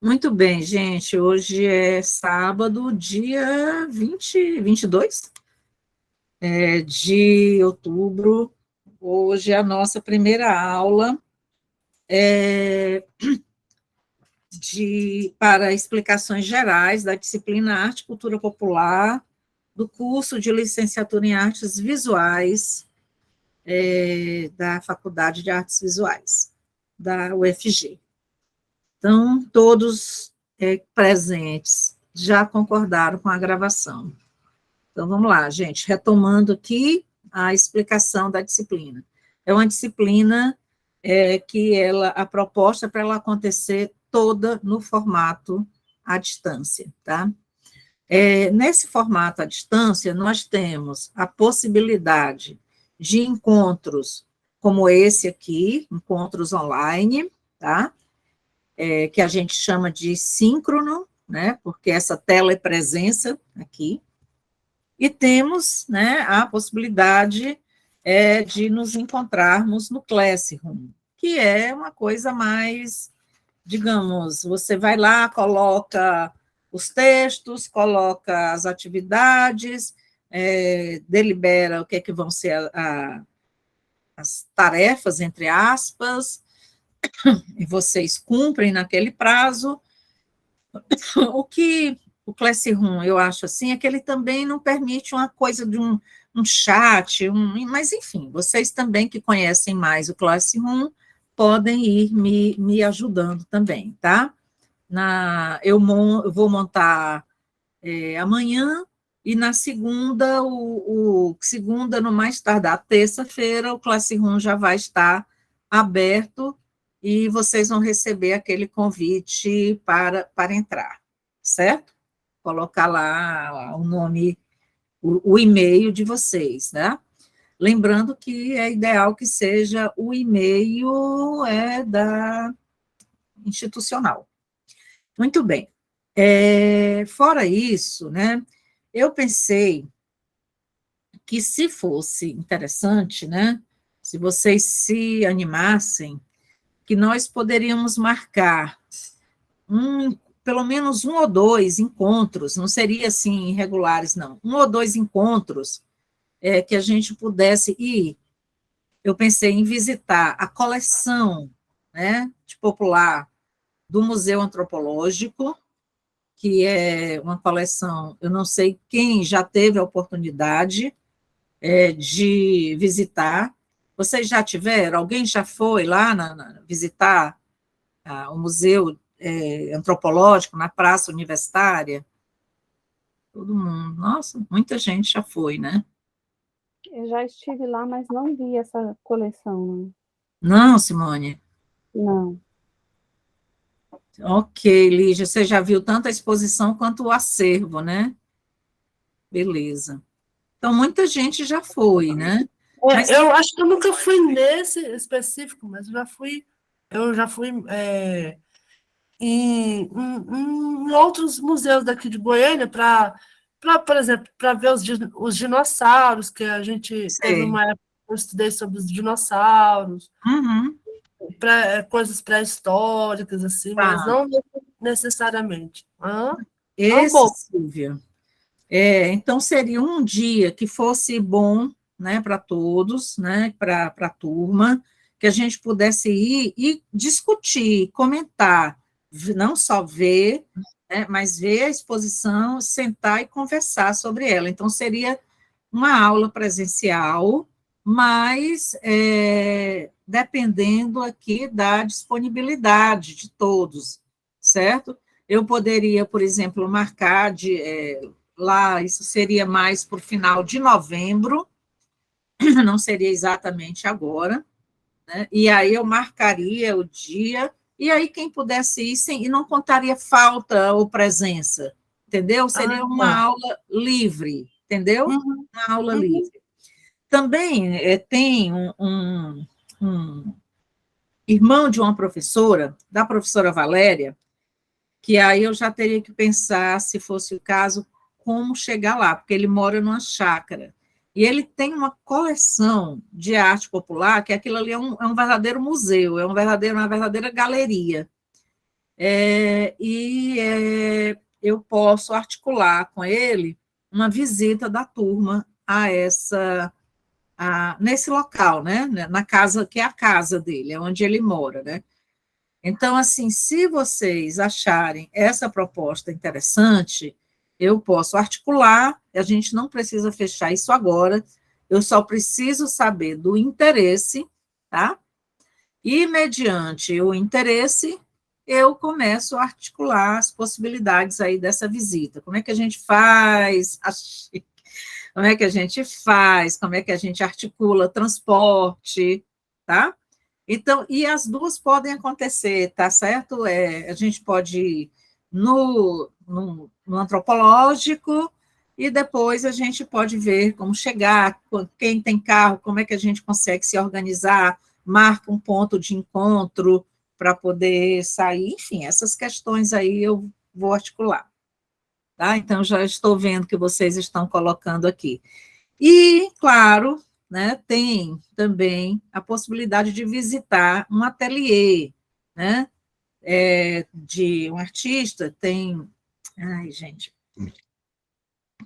Muito bem, gente. Hoje é sábado, dia 22 de outubro. Hoje é a nossa primeira aula para explicações gerais da disciplina Arte e Cultura Popular, do curso de licenciatura em Artes Visuais, da Faculdade de Artes Visuais, da UFG. Então, todos presentes já concordaram com a gravação. Então, vamos lá, gente, retomando aqui a explicação da disciplina. É uma disciplina a proposta é para ela acontecer toda no formato à distância, tá? Nesse formato à distância, nós temos a possibilidade de encontros como esse aqui, encontros online, tá? Que a gente chama de síncrono, né? Porque essa telepresença aqui. E temos, né, a possibilidade de nos encontrarmos no Classroom, que é uma coisa mais, digamos, você vai lá, coloca os textos, coloca as atividades, delibera o que é que vão ser as tarefas, entre aspas, e vocês cumprem naquele prazo. O que o Classroom, eu acho assim, é que ele também não permite uma coisa de um chat, mas, enfim, vocês também que conhecem mais o Classroom podem ir me ajudando também, tá? Eu vou montar amanhã, e na segunda, segunda, no mais tardar, terça-feira, o Classroom já vai estar aberto e vocês vão receber aquele convite para entrar, certo? Colocar lá o nome, o e-mail de vocês, né? Lembrando que é ideal que seja o e-mail da institucional. Muito bem. Fora isso, né, eu pensei que, se fosse interessante, né, se vocês se animassem, que nós poderíamos marcar pelo menos um ou dois encontros, não seria assim irregulares, não, um ou dois encontros que a gente pudesse ir. Eu pensei em visitar a coleção, né, de popular do Museu Antropológico, que é uma coleção, eu não sei quem já teve a oportunidade de visitar. Vocês já tiveram? Alguém já foi lá visitar o Museu Antropológico na Praça Universitária? Todo mundo. Nossa, muita gente já foi, né? Eu já estive lá, mas não vi essa coleção, Não, Simone? não. Ok, Lígia, você já viu tanto a exposição quanto o acervo, né? Beleza. Então, muita gente já foi, né? Mas, Eu acho que eu nunca fui nesse específico, mas eu já fui em outros museus daqui de Goiânia por exemplo, para ver os dinossauros, que a gente teve sei. uma época que eu estudei sobre os dinossauros, Uhum, coisas pré-históricas, assim, mas tá. não necessariamente. Um Esse, pouco. Silvia, então seria um dia que fosse bom, né, para todos, né, para a turma, que a gente pudesse ir e discutir, comentar, não só ver, né, mas ver a exposição, sentar e conversar sobre ela. Então, seria uma aula presencial, mas dependendo aqui da disponibilidade de todos, certo? Eu poderia, por exemplo, marcar lá, isso seria mais para o final de novembro, não seria exatamente agora, né? E aí eu marcaria o dia, e aí quem pudesse ir, sim, e não contaria falta ou presença, entendeu? Seria uma Tá. aula livre, entendeu? Uhum, Uma aula uhum. livre. Também tem um irmão de uma professora, da professora Valéria, que aí eu já teria que pensar, se fosse o caso, como chegar lá, porque ele mora numa chácara. E ele tem uma coleção de arte popular, que aquilo ali é um verdadeiro museu, uma verdadeira galeria. Eu posso articular com ele uma visita da turma nesse local, né, na casa, que é a casa dele, é onde ele mora, né. Então, assim, se vocês acharem essa proposta interessante, eu posso articular, a gente não precisa fechar isso agora, eu só preciso saber do interesse, tá? E, mediante o interesse, eu começo a articular as possibilidades aí dessa visita. Como é que a gente faz? Como é que a gente faz? Como é que a gente articula transporte, tá? Então, e as duas podem acontecer, tá certo? A gente pode ir no antropológico e depois a gente pode ver como chegar, quem tem carro, como é que a gente consegue se organizar, marca um ponto de encontro para poder sair, enfim, essas questões aí eu vou articular. Tá? Então, já estou vendo que vocês estão colocando aqui. E, claro, né, tem também a possibilidade de visitar um ateliê, né, de um artista, ai, gente,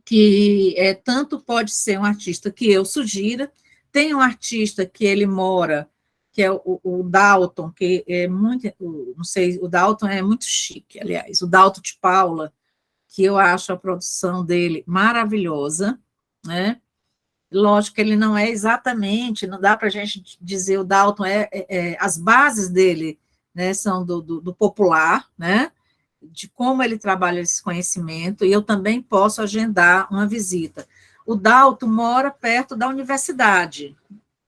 que tanto pode ser um artista que eu sugira, tem um artista que ele mora, que é o Dalton, que é muito, não sei, o Dalton é muito chique, aliás, o Dalton de Paula, que eu acho a produção dele maravilhosa, né? Lógico que ele não é exatamente, não dá para a gente dizer o Dalton, as bases dele, né, são do popular, né, de como ele trabalha esse conhecimento, e eu também posso agendar uma visita. O Dalton mora perto da universidade,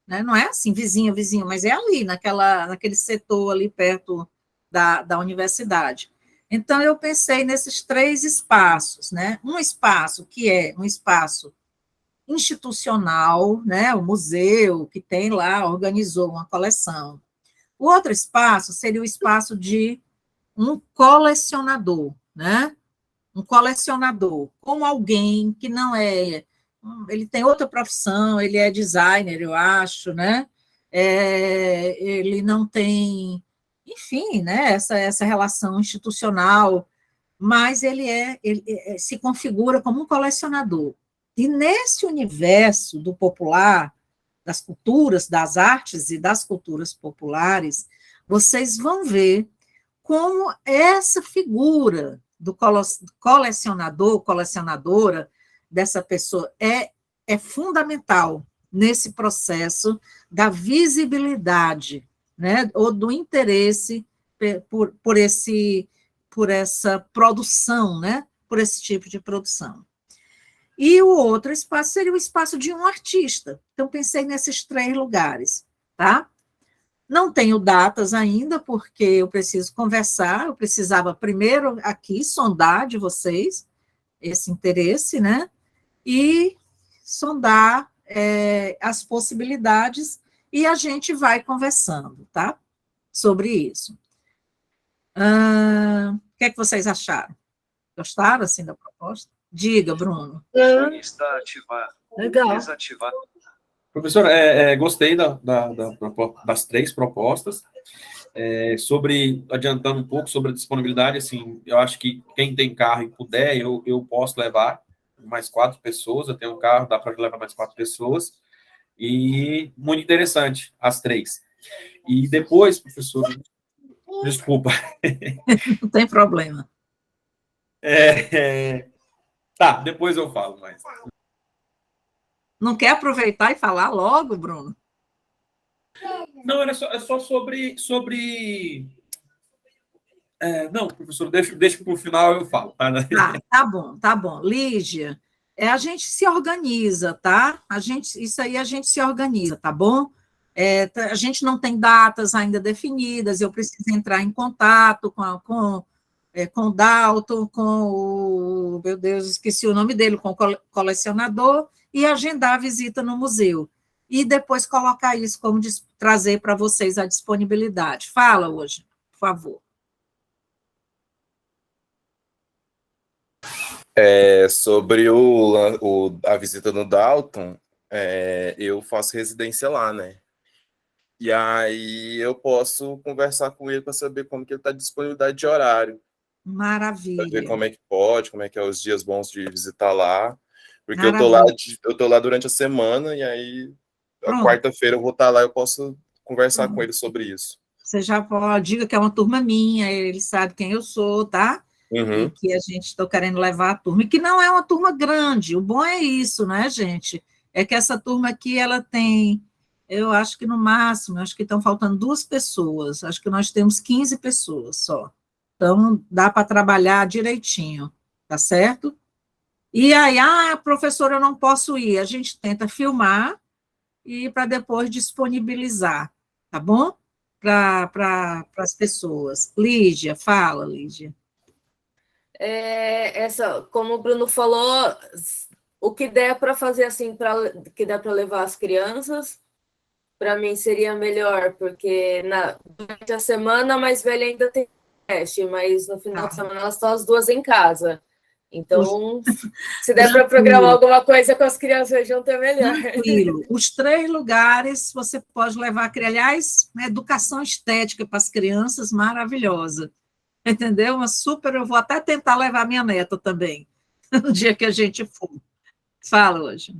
né, não é assim, vizinho, mas é ali, naquele setor ali perto da universidade. Então, eu pensei nesses 3 espaços, né, um espaço que é um espaço institucional, né, o museu que tem lá, organizou uma coleção. O outro espaço seria o espaço de um colecionador, né, um colecionador, como alguém que não ele tem outra profissão, ele é designer, eu acho, né, ele não tem, enfim, né, essa relação institucional, mas ele se configura como um colecionador. E nesse universo do popular, das culturas, das artes e das culturas populares, vocês vão ver como essa figura do colecionador, colecionadora, dessa pessoa, é fundamental nesse processo da visibilidade, né, ou do interesse por essa produção, né, por esse tipo de produção. E o outro espaço seria o espaço de um artista. Então, pensei nesses 3 lugares, tá? Não tenho datas ainda, porque eu preciso conversar, eu precisava primeiro aqui sondar de vocês esse interesse, né? E sondar as possibilidades, e a gente vai conversando, tá? Sobre isso. O que é que vocês acharam? Gostaram, assim, da proposta? Diga, Bruno. Está ativado. Legal. Desativar. Professora, gostei das 3 propostas. Adiantando um pouco sobre a disponibilidade, assim, eu acho que quem tem carro e puder, eu posso levar mais 4 pessoas, eu tenho um carro, dá para levar mais 4 pessoas, e muito interessante, as 3. E depois, professor, desculpa. Não tem problema. Tá, depois eu falo mais. Não quer aproveitar e falar logo, Bruno? Não, é só sobre não, professor, deixa para o final eu falo. Tá bom. Lígia, a gente se organiza, tá? Isso aí a gente se organiza, tá bom? A gente não tem datas ainda definidas, eu preciso entrar em contato com o Dalton, com o, meu Deus, esqueci o nome dele, com o colecionador, e agendar a visita no museu. E depois colocar isso como trazer para vocês a disponibilidade. Fala hoje, por favor. Sobre a visita no Dalton, eu faço residência lá, né? E aí eu posso conversar com ele para saber como que ele está de disponibilidade de horário, para ver Maravilha, como é que pode, como é que é os dias bons de visitar lá, porque maravilha. eu tô lá durante a semana e aí a Pronto. quarta-feira eu vou estar lá, eu posso conversar com ele sobre isso. Você já pode, diga que é uma turma minha, ele sabe quem eu sou, tá? E Uhum. que a gente está querendo levar a turma, e que não é uma turma grande, o bom é isso, né, gente? É que essa turma aqui, ela tem, eu acho que no máximo, acho que estão faltando 2 pessoas, acho que nós temos 15 pessoas só. Então, dá para trabalhar direitinho, tá certo? E aí, professora, eu não posso ir, a gente tenta filmar e para depois disponibilizar, tá bom? Para as pessoas. Lígia, fala, Lígia. Como o Bruno falou, o que der para fazer assim, que der para levar as crianças, para mim seria melhor, porque durante a semana a mais velha ainda tem teste, mas no final de semana elas estão as duas em casa. Então, se der para programar alguma coisa com as crianças junto, é melhor. Tranquilo. Os 3 lugares você pode levar, aliás, educação estética para as crianças, maravilhosa. Entendeu? Eu vou até tentar levar minha neta também, no dia que a gente for. Fala hoje.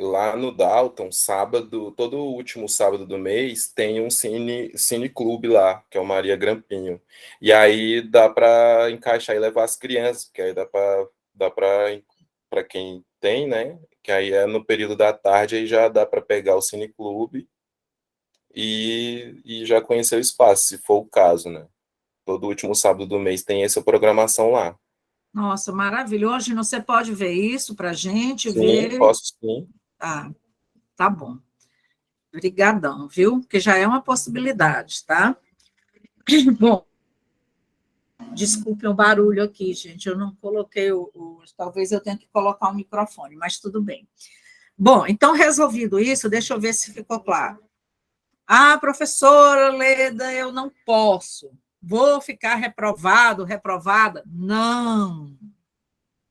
Lá no Dalton, sábado, todo último sábado do mês, tem um cine clube lá, que é o Maria Grampinho. E aí dá para encaixar e levar as crianças, porque aí dá para quem tem, né? Que aí é no período da tarde, aí já dá para pegar o cine clube e já conhecer o espaço, se for o caso, né? Todo último sábado do mês tem essa programação lá. Nossa, maravilha. Hoje você pode ver isso para a gente, Sim, ver. posso sim. Tá bom. Obrigadão, viu? Porque já é uma possibilidade, tá? Bom, desculpe o barulho aqui, gente. Eu não coloquei talvez eu tenha que colocar o microfone, mas tudo bem. Bom, então, resolvido isso, deixa eu ver se ficou claro. Professora Leda, eu não posso. Vou ficar reprovada? Não.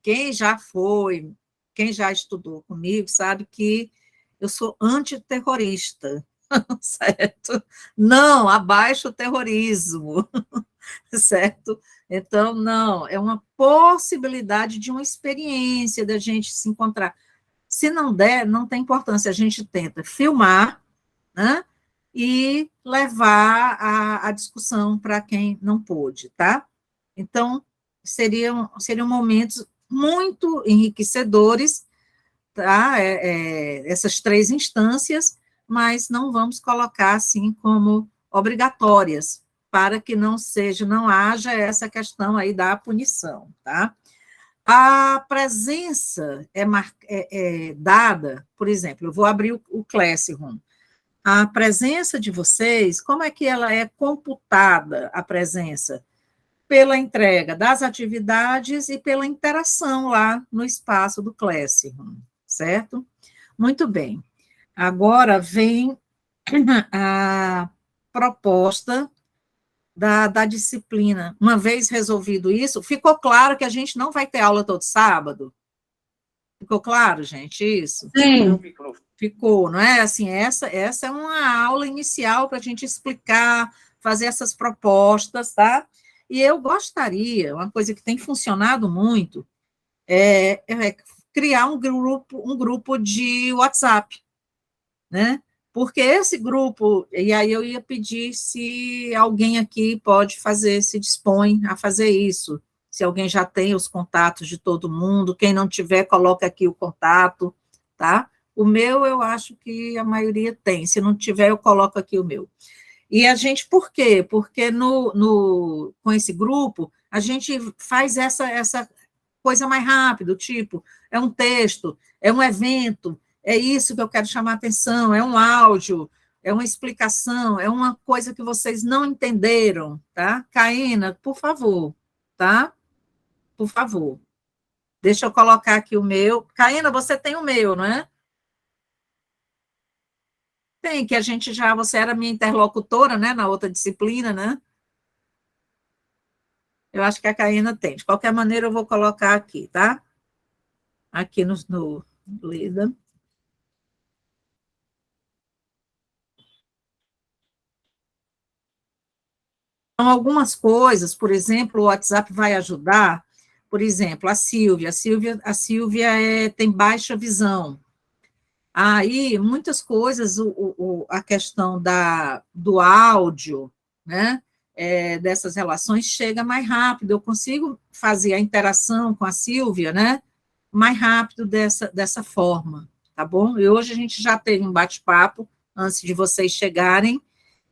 Quem já foi, quem já estudou comigo, sabe que eu sou antiterrorista, certo? Não, abaixo o terrorismo, certo? Então, não, é uma possibilidade de uma experiência da gente se encontrar. Se não der, não tem importância, a gente tenta filmar, né? E levar a discussão para quem não pôde, tá? Então, seriam momentos muito enriquecedores, tá? Essas 3 instâncias, mas não vamos colocar assim como obrigatórias, para que não haja essa questão aí da punição, tá? A presença é dada, por exemplo, eu vou abrir o Classroom. A presença de vocês, como é que ela é computada, a presença? Pela entrega das atividades e pela interação lá no espaço do Classroom, certo? Muito bem. Agora vem a proposta da disciplina. Uma vez resolvido isso, ficou claro que a gente não vai ter aula todo sábado? Ficou claro, gente, isso? Sim. Ficou, não é? Assim, essa é uma aula inicial para a gente explicar, fazer essas propostas, tá? E eu gostaria, uma coisa que tem funcionado muito, é criar um grupo de WhatsApp, né? Porque esse grupo, e aí eu ia pedir se alguém aqui se dispõe a fazer isso, se alguém já tem os contatos de todo mundo, quem não tiver, coloca aqui o contato, tá? O meu, eu acho que a maioria tem, se não tiver, eu coloco aqui o meu. E a gente, por quê? Porque com esse grupo, a gente faz essa coisa mais rápido, tipo, é um texto, é um evento, é isso que eu quero chamar a atenção, é um áudio, é uma explicação, é uma coisa que vocês não entenderam, tá? Caína, por favor, tá? Por favor. Deixa eu colocar aqui o meu. Caína, você tem o meu, não é? Tem, que você era minha interlocutora, né, na outra disciplina, né? Eu acho que a Caína tem. De qualquer maneira, eu vou colocar aqui, tá? Aqui no Leda. Então, algumas coisas, por exemplo, o WhatsApp vai ajudar, por exemplo, a Silvia tem baixa visão. Aí, muitas coisas, a questão do áudio, né, dessas relações chega mais rápido, eu consigo fazer a interação com a Silvia, né, mais rápido dessa forma, tá bom? E hoje a gente já teve um bate-papo, antes de vocês chegarem,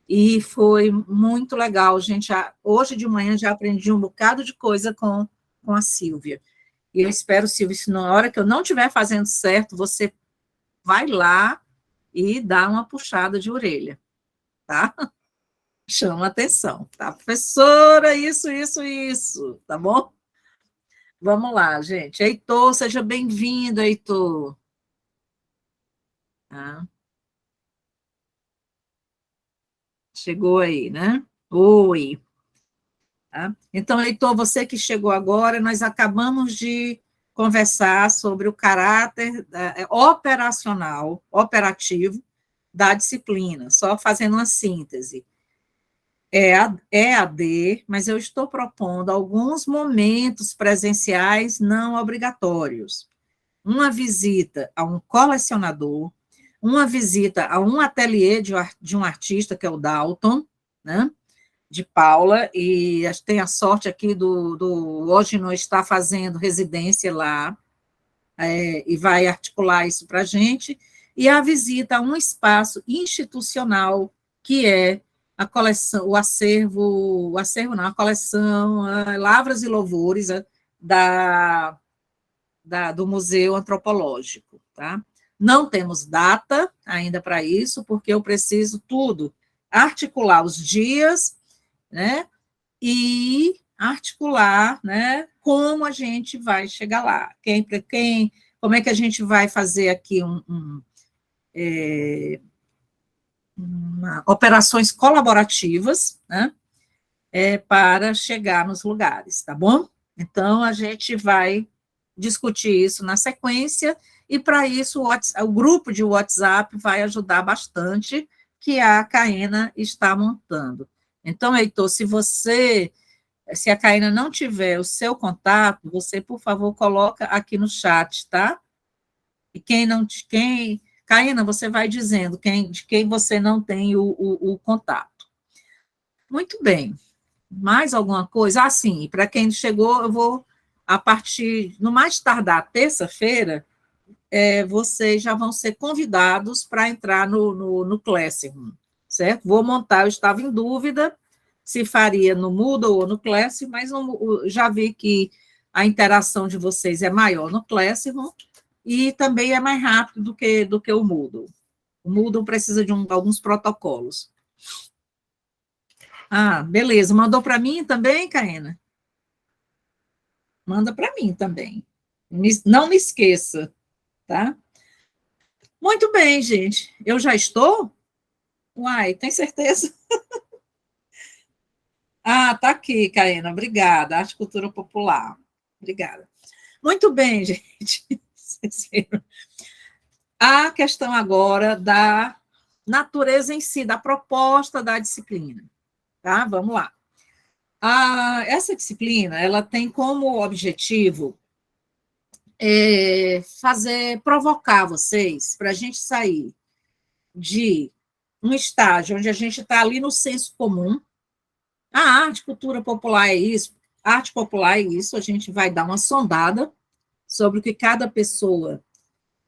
e foi muito legal, gente, hoje de manhã já aprendi um bocado de coisa com a Silvia, e eu espero, Silvia, se na hora que eu não estiver fazendo certo, você vai lá e dá uma puxada de orelha, tá? Chama atenção, tá? Professora, isso, tá bom? Vamos lá, gente. Heitor, seja bem-vindo, Heitor. Tá? Chegou aí, né? Oi. Tá? Então, Heitor, você que chegou agora, nós acabamos de conversar sobre o caráter operativo da disciplina, só fazendo uma síntese. É EAD, mas eu estou propondo alguns momentos presenciais não obrigatórios. Uma visita a um colecionador, uma visita a um ateliê de um artista, que é o Dalton, né, de Paula, e tem a sorte aqui hoje não está fazendo residência lá, e vai articular isso para a gente, e a visita a um espaço institucional, que é a coleção, a coleção Lavras e Louvores do Museu Antropológico, tá? Não temos data ainda para isso, porque eu preciso tudo, articular os dias, né, e articular, né, como a gente vai chegar lá, como é que a gente vai fazer aqui operações colaborativas, né, para chegar nos lugares, tá bom? Então, a gente vai discutir isso na sequência, e para isso o grupo de WhatsApp vai ajudar bastante, que a Caína está montando. Então, Heitor, se a Caína não tiver o seu contato, você, por favor, coloca aqui no chat, tá? E Caína, você vai dizendo de quem você não tem o contato. Muito bem. Mais alguma coisa? Sim, para quem chegou, eu vou, no mais tardar, terça-feira, vocês já vão ser convidados para entrar no Classroom, certo? Vou montar, eu estava em dúvida se faria no Moodle ou no Classroom, mas já vi que a interação de vocês é maior no Classroom e também é mais rápido do que o Moodle. O Moodle precisa de alguns protocolos. Beleza. Mandou para mim também, Caína? Manda para mim também. Não me esqueça, tá? Muito bem, gente. Eu já estou? Uai, tem certeza? Tá aqui, Caína. Obrigada. Arte e Cultura Popular. Obrigada. Muito bem, gente. Vocês viram? A questão agora da natureza em si, da proposta da disciplina. Tá? Vamos lá. Essa disciplina, ela tem como objetivo provocar vocês para a gente sair de um estágio onde a gente está ali no senso comum. A arte, cultura popular é isso, arte popular é isso, a gente vai dar uma sondada sobre o que cada pessoa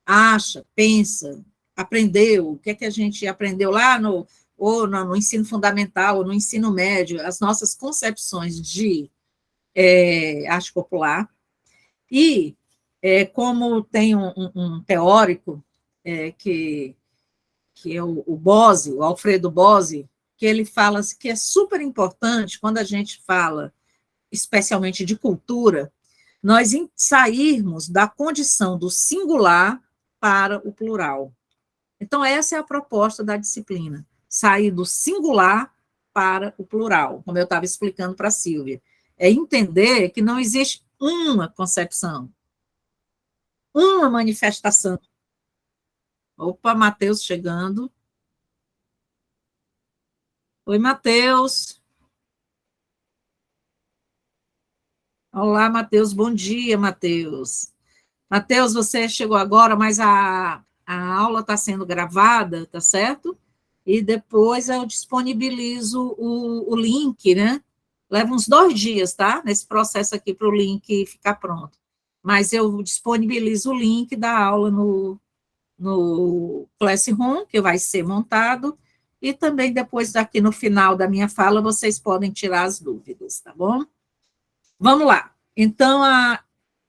acha, pensa, aprendeu, o que é que a gente aprendeu lá no ensino fundamental, ou no ensino médio, as nossas concepções de arte popular. E, como tem um teórico, que é o Bose, o Alfredo Bose, que ele fala que é super importante, quando a gente fala, especialmente de cultura, nós sairmos da condição do singular para o plural. Então, essa é a proposta da disciplina, sair do singular para o plural, como eu estava explicando para a Silvia. É entender que não existe uma concepção, uma manifestação. Opa, Matheus chegando. Oi, Matheus. Olá, Matheus, bom dia, Matheus. Matheus, você chegou agora, mas a aula está sendo gravada, tá certo? E depois eu disponibilizo o link, né? Leva uns 2 dias, tá? Nesse processo aqui para o link ficar pronto. Mas eu disponibilizo o link da aula no Classroom, que vai ser montado, e também depois daqui no final da minha fala, vocês podem tirar as dúvidas, tá bom? Vamos lá. Então,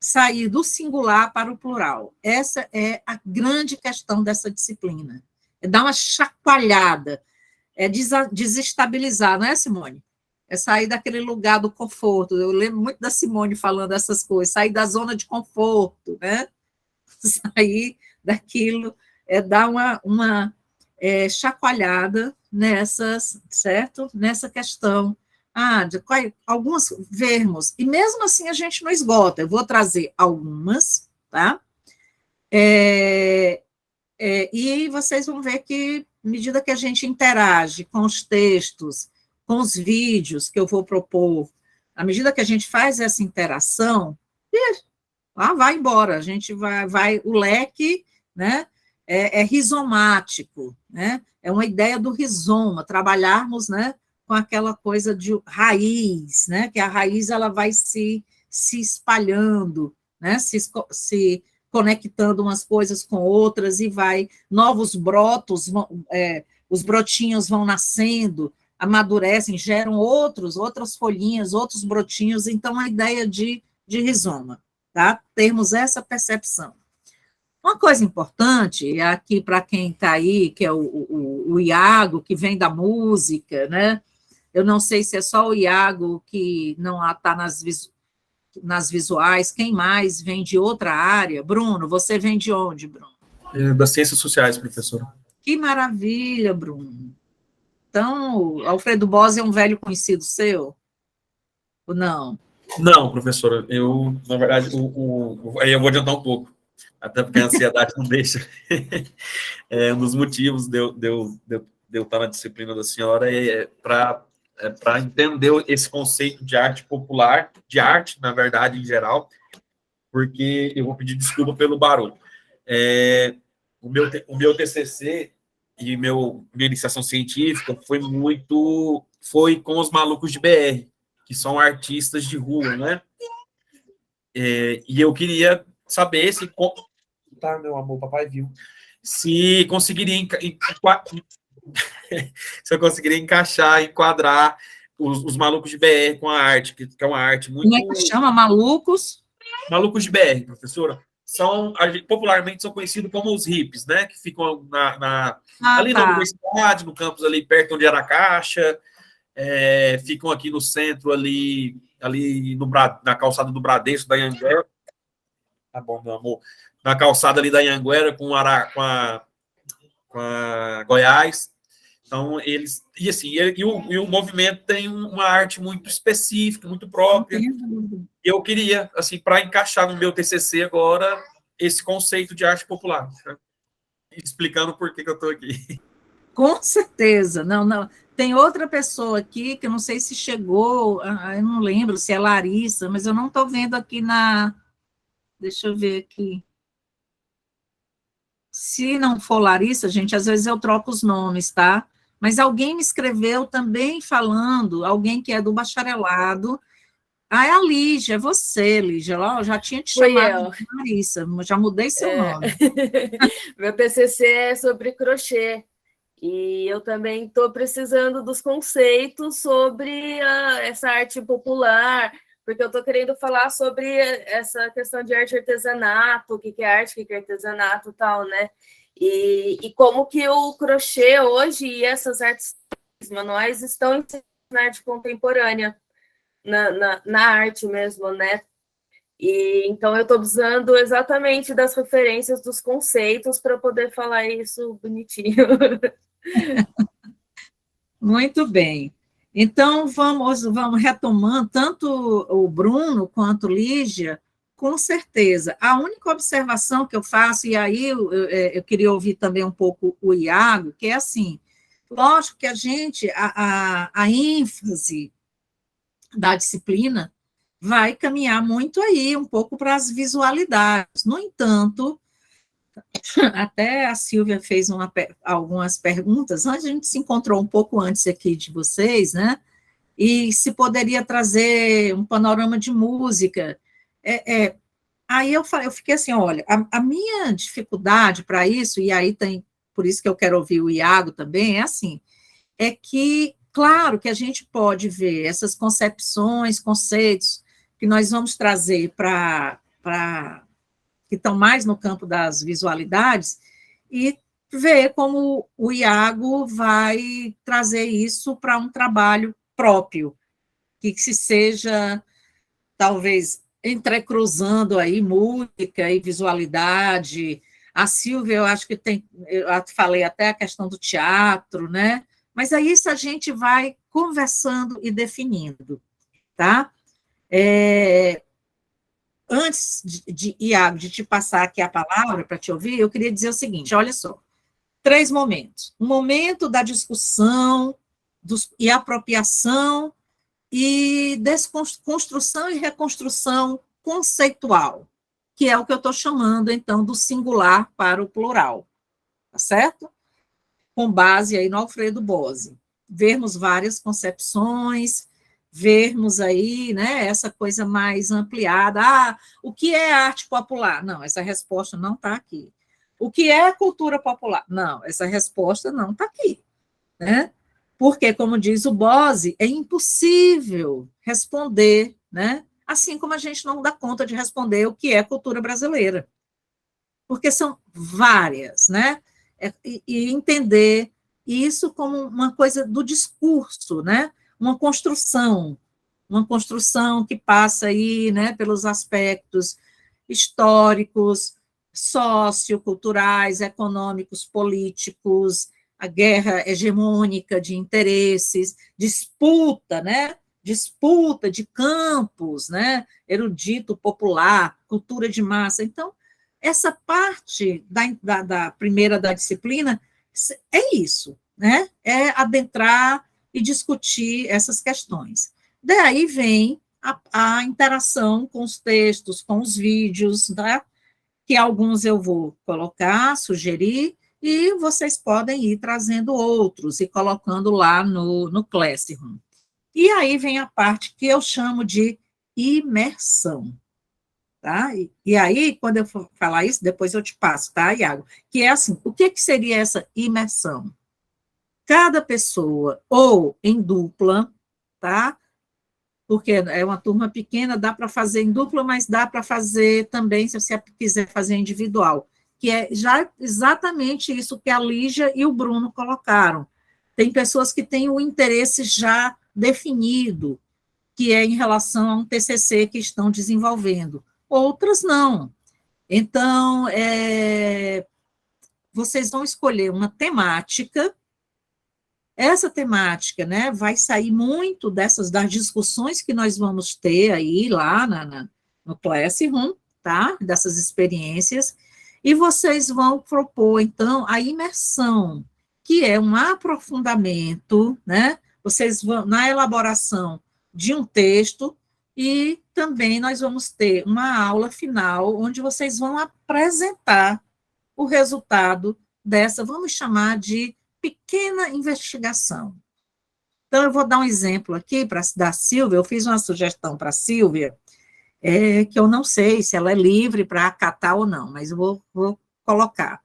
sair do singular para o plural. Essa é a grande questão dessa disciplina. É dar uma chacoalhada, é desestabilizar, não é, Simone? É sair daquele lugar do conforto. Eu lembro muito da Simone falando essas coisas, sair da zona de conforto, né? Sair daquilo, dar uma chacoalhada nessas, certo? Nessa questão. Alguns vermos, e mesmo assim a gente não esgota, eu vou trazer algumas, tá? E vocês vão ver que, à medida que a gente interage com os textos, com os vídeos que eu vou propor, à medida que a gente faz essa interação, vai embora, a gente vai o leque, né, é rizomático, né, é uma ideia do rizoma, trabalharmos, né, com aquela coisa de raiz, né, que a raiz ela vai se espalhando, né, se conectando umas coisas com outras e novos brotos, os brotinhos vão nascendo, amadurecem, geram outras folhinhas, outros brotinhos, então a ideia de rizoma, tá? Termos essa percepção. Uma coisa importante, aqui para quem está aí, que é o Iago, que vem da música, né? Eu não sei se é só o Iago que não está nas visuais, quem mais vem de outra área? Bruno, você vem de onde, Bruno? Das ciências sociais, professora. Que maravilha, Bruno. Então, Alfredo Bose é um velho conhecido seu? Ou não? Não, professora, na verdade, aí eu vou adiantar um pouco, até porque a ansiedade não deixa. Um dos motivos de eu estar na disciplina da senhora é para entender esse conceito de arte popular, de arte, na verdade, em geral, porque eu vou pedir desculpa pelo barulho. O meu TCC e minha iniciação científica foi com os malucos de BR, que são artistas de rua, né? E eu queria saber se... Tá, meu amor, papai viu. Se conseguiria se eu conseguiria enquadrar os malucos de BR com a arte, que é uma arte muito... Como é que chama? Malucos? Malucos de BR, professora. Popularmente são conhecidos como os hippies, né? Que ficam ali na universidade, no campus ali perto onde era a Caixa, ficam aqui no centro, ali na calçada do Bradesco, da Anhanguera. Tá bom, meu amor. Na calçada ali da Anhanguera com a Goiás. Então, eles... E assim, o movimento tem uma arte muito específica, muito própria. Eu queria, assim, para encaixar no meu TCC agora, esse conceito de arte popular. Né? Explicando por que eu estou aqui. Com certeza. Não. Tem outra pessoa aqui, que eu não sei se chegou, eu não lembro se é Larissa, mas eu não estou vendo aqui Deixa eu ver aqui. Se não for Larissa, gente, às vezes eu troco os nomes, tá? Mas alguém me escreveu também falando, alguém que é do bacharelado. É a Lígia, é você, Lígia. Eu já tinha te chamado de Larissa, já mudei seu nome. Meu TCC é sobre crochê. E eu também estou precisando dos conceitos sobre essa arte popular, porque eu estou querendo falar sobre essa questão de arte e artesanato, o que é arte, o que é artesanato e tal, né? E como que o crochê hoje e essas artes manuais estão na arte contemporânea, na arte mesmo, né? E então eu estou precisando exatamente das referências, dos conceitos para poder falar isso bonitinho. Muito bem. Então, vamos retomando, tanto o Bruno quanto Lígia, com certeza. A única observação que eu faço, e aí eu queria ouvir também um pouco o Iago, que é assim, lógico que a ênfase da disciplina vai caminhar muito aí, um pouco para as visualidades. No entanto, até a Silvia fez algumas perguntas, a gente se encontrou um pouco antes aqui de vocês, né? E se poderia trazer um panorama de música. Aí eu fiquei assim, olha, a minha dificuldade para isso, e aí tem, por isso que eu quero ouvir o Iago também, é assim, é que, claro que a gente pode ver essas concepções, conceitos, que nós vamos trazer para que estão mais no campo das visualidades, e ver como o Iago vai trazer isso para um trabalho próprio, que se seja, talvez, entrecruzando aí música e visualidade. A Silvia, eu acho que tem, eu falei até a questão do teatro, né? Mas aí isso a gente vai conversando e definindo, tá? Antes Iago, de te passar aqui a palavra para te ouvir, eu queria dizer o seguinte, olha só, 3 momentos. O momento da discussão e apropriação e desconstrução e reconstrução conceitual, que é o que eu estou chamando, então, do singular para o plural, tá certo? Com base aí no Alfredo Bose. Vermos várias concepções, vermos aí, né, essa coisa mais ampliada. O que é arte popular? Não, essa resposta não está aqui. O que é cultura popular? Não, essa resposta não está aqui, né? Porque, como diz o Bose, é impossível responder, né? Assim como a gente não dá conta de responder o que é cultura brasileira. Porque são várias, né? E entender isso como uma coisa do discurso, né? Uma construção que passa aí, né, pelos aspectos históricos, socioculturais, econômicos, políticos, a guerra hegemônica de interesses, disputa, né? Disputa de campos, né? Erudito popular, cultura de massa. Então, essa parte da primeira da disciplina é isso, né? É adentrar e discutir essas questões. Daí vem a interação com os textos, com os vídeos, tá? Que alguns eu vou colocar, sugerir, e vocês podem ir trazendo outros e colocando lá no Classroom. E aí vem a parte que eu chamo de imersão. Tá? E aí, quando eu for falar isso, depois eu te passo, tá, Iago? Que é assim, o que seria essa imersão? Cada pessoa, ou em dupla, tá? Porque é uma turma pequena, dá para fazer em dupla, mas dá para fazer também, se você quiser fazer individual, que é já exatamente isso que a Lígia e o Bruno colocaram. Tem pessoas que têm o interesse já definido, que é em relação a um TCC que estão desenvolvendo. Outras não. Então, vocês vão escolher uma temática. Essa temática, né, vai sair muito das discussões que nós vamos ter aí lá no Classroom, tá? Dessas experiências, e vocês vão propor, então, a imersão, que é um aprofundamento, né? Vocês vão, na elaboração de um texto, e também nós vamos ter uma aula final, onde vocês vão apresentar o resultado dessa, vamos chamar de pequena investigação. Então, eu vou dar um exemplo aqui da Silvia, eu fiz uma sugestão para a Silvia, que eu não sei se ela é livre para acatar ou não, mas eu vou colocar.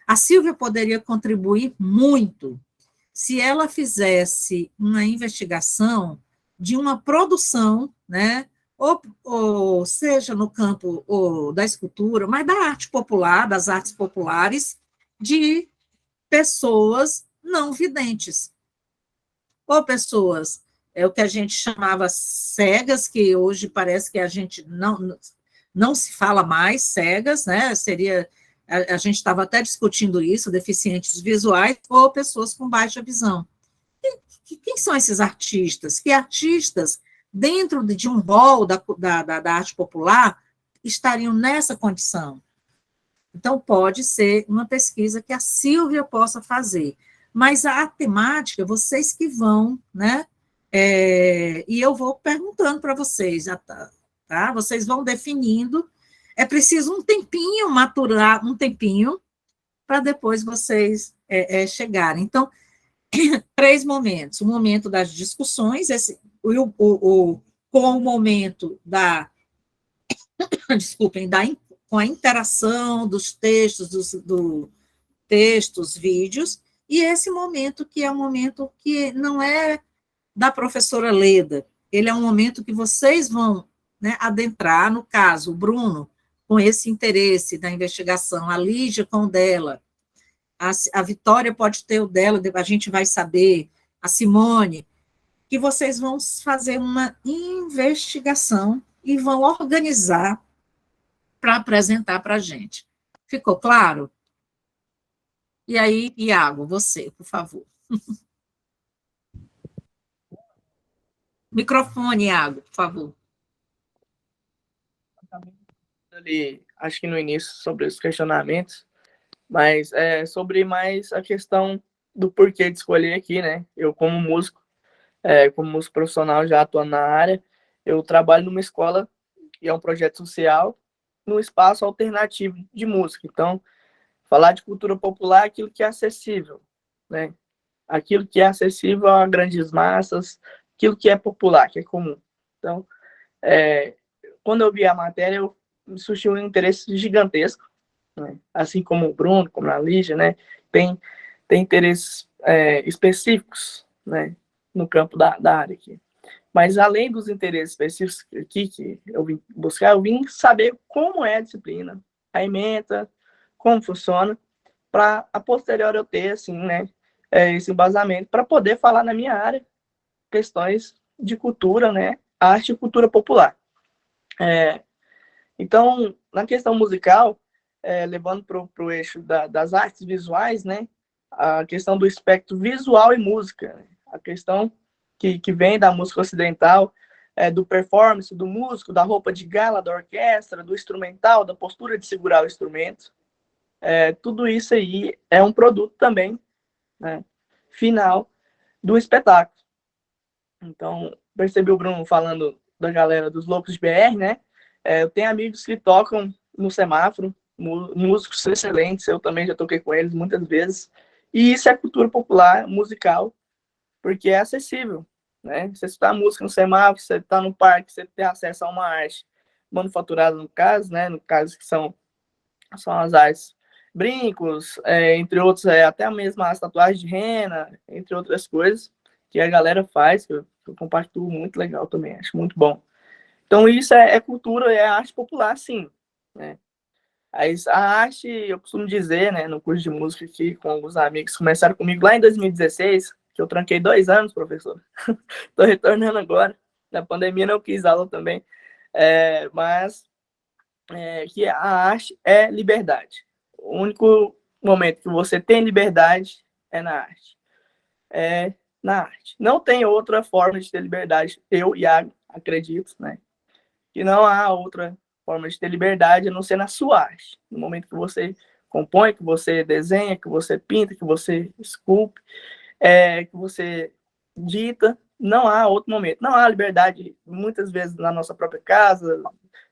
A Silvia poderia contribuir muito se ela fizesse uma investigação de uma produção, né, ou seja no campo da escultura, mas da arte popular, das artes populares, de pessoas não videntes, ou pessoas, o que a gente chamava cegas, que hoje parece que a gente não se fala mais cegas, né, seria, a gente estava até discutindo isso, deficientes visuais, ou pessoas com baixa visão. Quem são esses artistas? Que artistas, dentro de um rol da arte popular, estariam nessa condição? Então, pode ser uma pesquisa que a Silvia possa fazer, mas a temática, vocês que vão, né, E eu vou perguntando para vocês, tá? Vocês vão definindo. É preciso um tempinho, maturar um tempinho, para depois vocês chegarem. Então, 3 momentos. O momento das discussões, com o momento desculpem, com a interação dos textos, textos, vídeos, e esse momento que é um momento que não é da professora Leda, ele é um momento que vocês vão, né, adentrar, no caso, o Bruno, com esse interesse da investigação, a Lígia com o dela, a Vitória pode ter o dela, a gente vai saber, a Simone, que vocês vão fazer uma investigação e vão organizar para apresentar para a gente. Ficou claro? E aí, Iago, você, por favor. Microfone, Iago, por favor. Ali, acho que no início, sobre os questionamentos, mas sobre mais a questão do porquê de escolher aqui, né? Eu, como músico profissional, já atuando na área, eu trabalho numa escola que é um projeto social, num espaço alternativo de música. Então, falar de cultura popular é aquilo que é acessível, né? Aquilo que é acessível a grandes massas, aquilo que é popular, que é comum. Então, quando eu vi a matéria, me surgiu um interesse gigantesco, né? Assim como o Bruno, como a Lígia, né? Tem interesses específicos, né? No campo da área aqui. Mas, além dos interesses específicos aqui que eu vim buscar, eu vim saber como é a disciplina, a ementa, como funciona, para, a posteriori, eu ter, assim, né, esse embasamento para poder falar na minha área questões de cultura, né, arte e cultura popular. Então, na questão musical, levando para o eixo das artes visuais, né, a questão do espectro visual e música, né, a questão que vem da música ocidental, do performance, do músico, da roupa de gala, da orquestra, do instrumental, da postura de segurar o instrumento. Tudo isso aí é um produto também, né, final do espetáculo. Então, percebi o Bruno falando da galera dos Loucos de BR, né? Eu tenho amigos que tocam no semáforo, músicos excelentes, eu também já toquei com eles muitas vezes. E isso é cultura popular, musical, porque é acessível, né? Você escutar música no semáforo, você está no parque, você tem acesso a uma arte manufaturada, no caso, né? No caso que são as artes, brincos, entre outros, até mesmo as tatuagens de rena, entre outras coisas que a galera faz, que eu compartilho, muito legal também, acho muito bom. Então isso é cultura, é arte popular, sim, né? A arte, eu costumo dizer, né, no curso de música aqui, com alguns amigos, começaram comigo lá em 2016, que eu tranquei 2 anos, professor. Estou retornando agora. Na pandemia não quis aula também. Mas que a arte é liberdade. O único momento que você tem liberdade é na arte. Não tem outra forma de ter liberdade. Eu, Iago, acredito, né, que não há outra forma de ter liberdade a não ser na sua arte. No momento que você compõe, que você desenha, que você pinta, que você esculpe, que você dita, não há outro momento. Não há liberdade, muitas vezes, na nossa própria casa,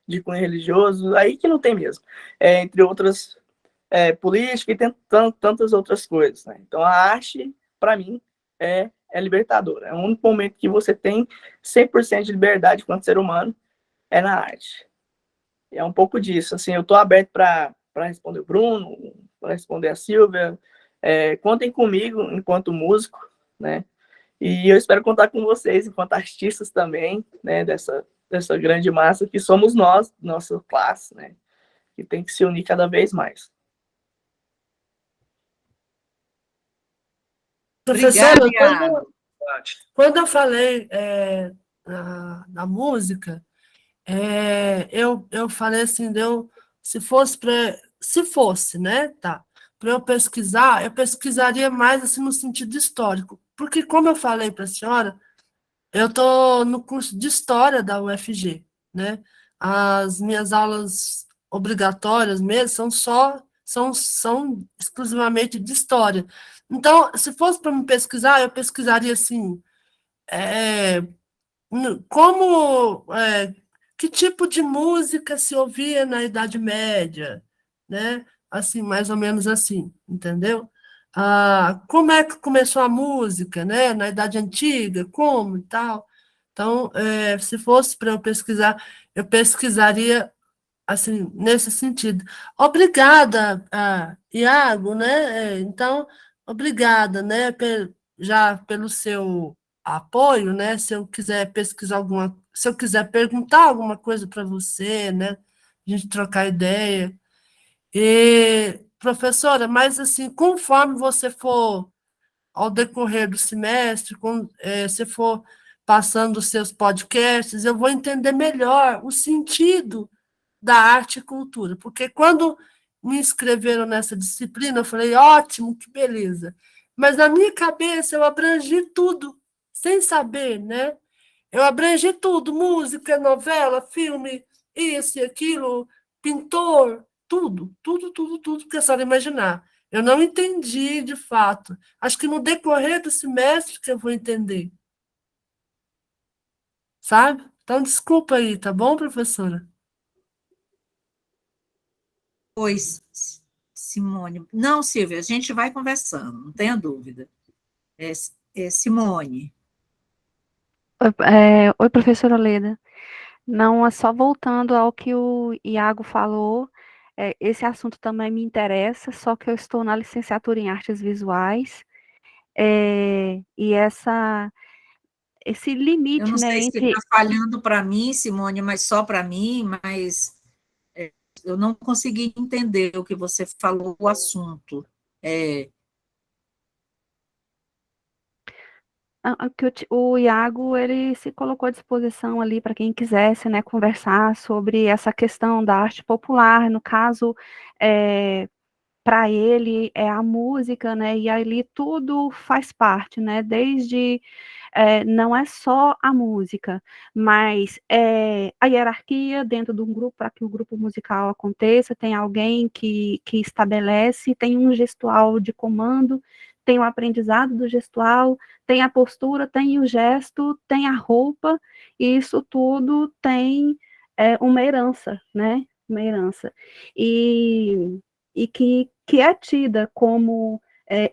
de cunho religioso, aí que não tem mesmo. Entre outras, política e tem tantas outras coisas, né? Então, a arte, para mim, é libertadora. É o único momento que você tem 100% de liberdade quanto ser humano, é na arte. É um pouco disso. Assim, eu estou aberto para responder o Bruno, para responder a Silvia. Contem comigo enquanto músico, né? E eu espero contar com vocês enquanto artistas também, né? Dessa grande massa que somos nós, nossa classe, né? Que tem que se unir cada vez mais. Professora, Obrigada, quando eu falei da música, eu falei assim, se fosse, né, tá, para eu pesquisaria mais assim no sentido histórico, porque como eu falei para a senhora, eu estou no curso de História da UFG, né, as minhas aulas obrigatórias mesmo são exclusivamente de História. Então, se fosse para me pesquisar, eu pesquisaria assim, como, que tipo de música se ouvia na Idade Média, né? Assim, mais ou menos assim, entendeu? Como é que começou a música, né? Na Idade Antiga, como e tal. Então, se fosse para eu pesquisaria assim, nesse sentido. Obrigada, Iago, né? Então, obrigada, né, já pelo seu apoio, né? Se eu quiser pesquisar se eu quiser perguntar alguma coisa para você, né? A gente trocar ideia. E, professora, mas assim, conforme você for ao decorrer do semestre, se for passando os seus podcasts, eu vou entender melhor o sentido da arte e cultura, porque quando me inscreveram nessa disciplina, eu falei, ótimo, que beleza. Mas na minha cabeça eu abrangi tudo, sem saber, né? Eu abrangi tudo, música, novela, filme, isso e aquilo, pintor, tudo, tudo, tudo, tudo que a senhora imaginar. Eu não entendi de fato. Acho que no decorrer do semestre que eu vou entender, sabe? Então, desculpa aí, tá bom, professora? Pois, Simone. Não, Silvia, a gente vai conversando, não tenha dúvida. Simone. Oi, professora Leda. Não, é só voltando ao que o Iago falou, esse assunto também me interessa, só que eu estou na licenciatura em artes visuais, e esse Eu limite, não né, sei se entre... está falhando para mim, Simone, mas só para mim, mas eu não consegui entender o que você falou, o assunto. Que o Iago, ele se colocou à disposição ali para quem quisesse, né, conversar sobre essa questão da arte popular, no caso, para ele é a música, né, e ali tudo faz parte, né, desde, não é só a música, mas a hierarquia dentro de um grupo, para que o grupo musical aconteça, tem alguém que estabelece, tem um gestual de comando, tem o aprendizado do gestual, tem a postura, tem o gesto, tem a roupa, e isso tudo tem uma herança, né, uma herança. E que é tida como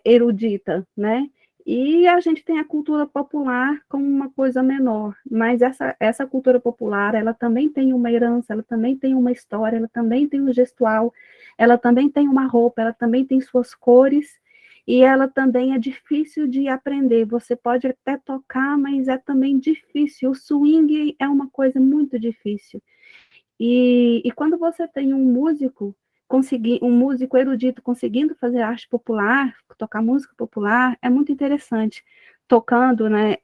erudita, né? E a gente tem a cultura popular como uma coisa menor, mas essa cultura popular, ela também tem uma herança, ela também tem uma história, ela também tem um gestual, ela também tem uma roupa, ela também tem suas cores, e ela também é difícil de aprender. Você pode até tocar, mas é também difícil. O swing é uma coisa muito difícil. E quando você tem um músico erudito conseguindo fazer arte popular, tocar música popular, é muito interessante, tocando, né,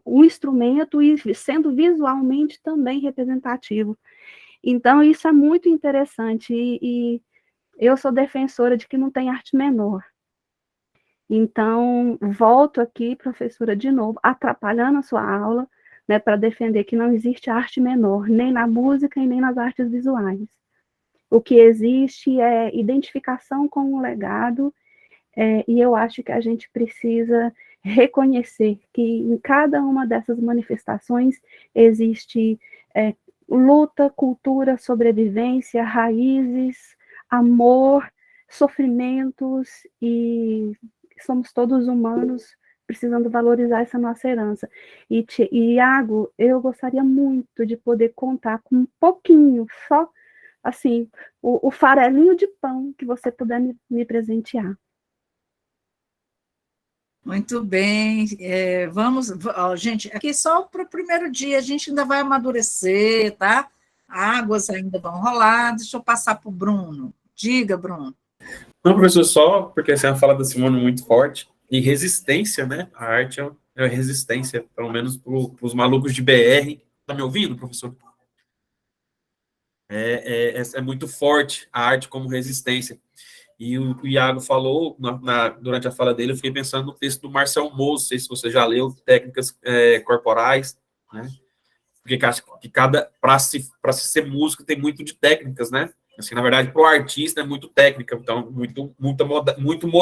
um instrumento e sendo visualmente também representativo. Então, isso é muito interessante, e eu sou defensora de que não tem arte menor. Então, volto aqui, professora, de novo, atrapalhando a sua aula, né, para defender que não existe arte menor, nem na música e nem nas artes visuais. O que existe é identificação com o legado, e eu acho que a gente precisa reconhecer que em cada uma dessas manifestações existe luta, cultura, sobrevivência, raízes, amor, sofrimentos, e somos todos humanos precisando valorizar essa nossa herança. E Iago, eu gostaria muito de poder contar com um pouquinho, só assim, o farelinho de pão que você puder me presentear. Muito bem, gente, aqui só para o primeiro dia, a gente ainda vai amadurecer, tá? Águas ainda vão rolar, deixa eu passar para o Bruno. Diga, Bruno. Não, professor, só porque assim, a fala da Simone é muito forte, e resistência, né? A arte é resistência, pelo menos para os malucos de BR. Tá me ouvindo, professor? É muito forte a arte como resistência. E o Iago falou, durante a fala dele, eu fiquei pensando no texto do Marcel Mauss, não sei se você já leu, Técnicas Corporais, né? Porque acho que para se ser músico tem muito de técnicas, né? Assim, na verdade, para o artista é muito técnica, então, muita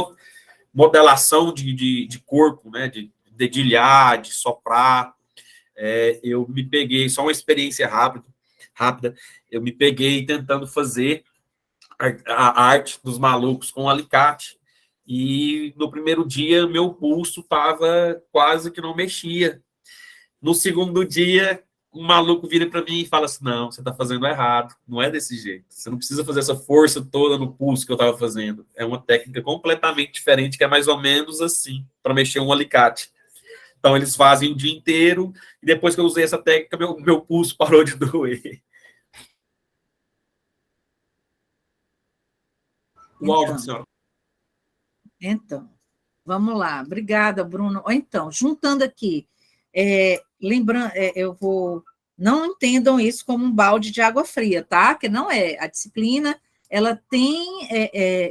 modelação de corpo, né? De dedilhar, de soprar. Eu me peguei, só uma experiência rápida, eu me peguei tentando fazer a arte dos malucos com alicate, e no primeiro dia meu pulso estava quase que não mexia. No segundo dia, um maluco vira para mim e fala assim: não, você está fazendo errado, não é desse jeito, você não precisa fazer essa força toda no pulso que eu estava fazendo, é uma técnica completamente diferente, que é mais ou menos assim, para mexer um alicate. Então eles fazem o dia inteiro, e depois que eu usei essa técnica, meu pulso parou de doer. O áudio, senhora. Então, vamos lá. Obrigada, Bruno. Então, juntando aqui, lembrando, não entendam isso como um balde de água fria, tá? Que não é. A disciplina, ela tem,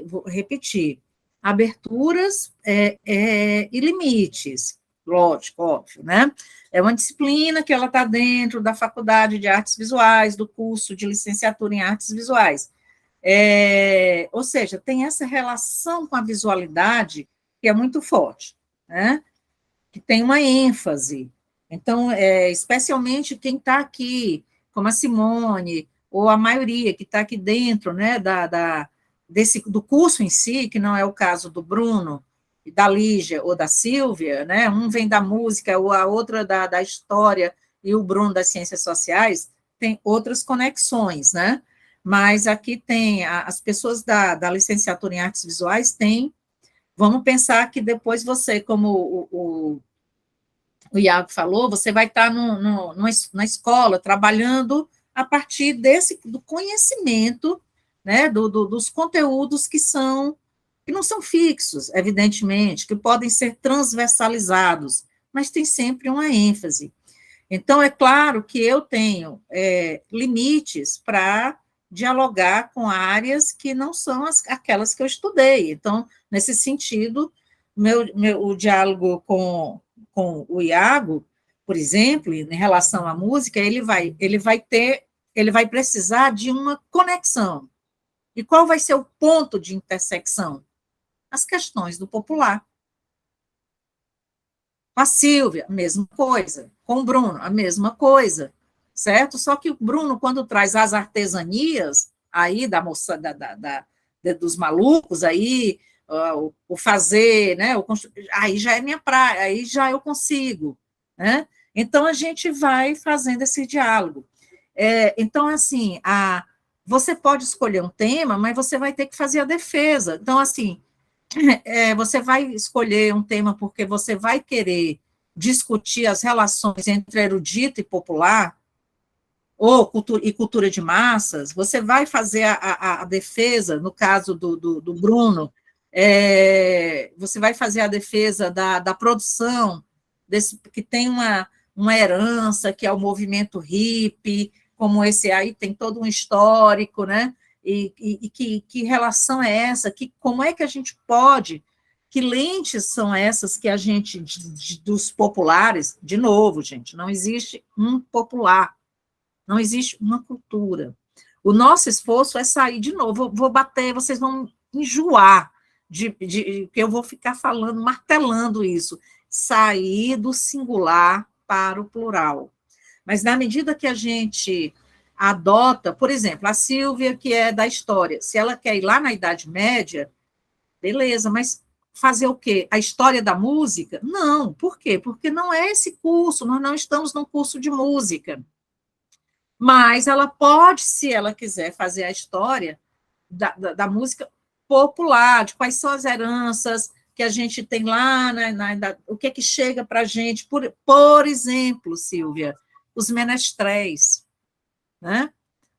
vou repetir, aberturas e limites, lógico, óbvio, né? É uma disciplina que ela está dentro da Faculdade de Artes Visuais, do curso de licenciatura em Artes Visuais. Ou seja, tem essa relação com a visualidade que é muito forte, né? Que tem uma ênfase. Então, especialmente quem está aqui, como a Simone, ou a maioria que está aqui dentro, né, do curso em si, que não é o caso do Bruno, da Lígia ou da Silvia, né? Um vem da música, ou a outra da história, e o Bruno das ciências sociais, tem outras conexões, né? Mas aqui tem, as pessoas da licenciatura em artes visuais têm, vamos pensar que depois você, como o Iago falou, você vai estar na escola, trabalhando a partir do conhecimento, né, dos conteúdos que não são fixos, evidentemente, que podem ser transversalizados, mas tem sempre uma ênfase. Então, é claro que eu tenho limites para dialogar com áreas que não são aquelas que eu estudei. Então, nesse sentido, o diálogo com o Iago, por exemplo, em relação à música, ele vai precisar de uma conexão. E qual vai ser o ponto de intersecção? As questões do popular. Com a Silvia, a mesma coisa. Com o Bruno, a mesma coisa. Certo? Só que o Bruno, quando traz as artesanias aí da moça, dos malucos, aí o fazer, né? Aí já é minha praia, aí já eu consigo, né? Então a gente vai fazendo esse diálogo. Então, assim, você pode escolher um tema, mas você vai ter que fazer a defesa. Então, assim, você vai escolher um tema porque você vai querer discutir as relações entre erudito e popular, ou cultura de massas, você vai fazer a defesa, no caso do Bruno, você vai fazer a defesa da produção, que tem uma herança, que é o movimento hippie, como esse aí, tem todo um histórico, né? E que relação é essa? Como é que a gente pode, que lentes são essas que a gente, dos populares, de novo, gente, não existe um popular, não existe uma cultura. O nosso esforço é sair, de novo, vou bater, vocês vão enjoar, que eu vou ficar falando, martelando isso, sair do singular para o plural. Mas na medida que a gente adota, por exemplo, a Silvia, que é da história, se ela quer ir lá na Idade Média, beleza, mas fazer o quê? A história da música? Não, por quê? Porque não é esse curso, nós não estamos num curso de música. Mas ela pode, se ela quiser, fazer a história da música popular, de quais são as heranças que a gente tem lá, o que chega para a gente, por exemplo, Silvia, os menestréis, né?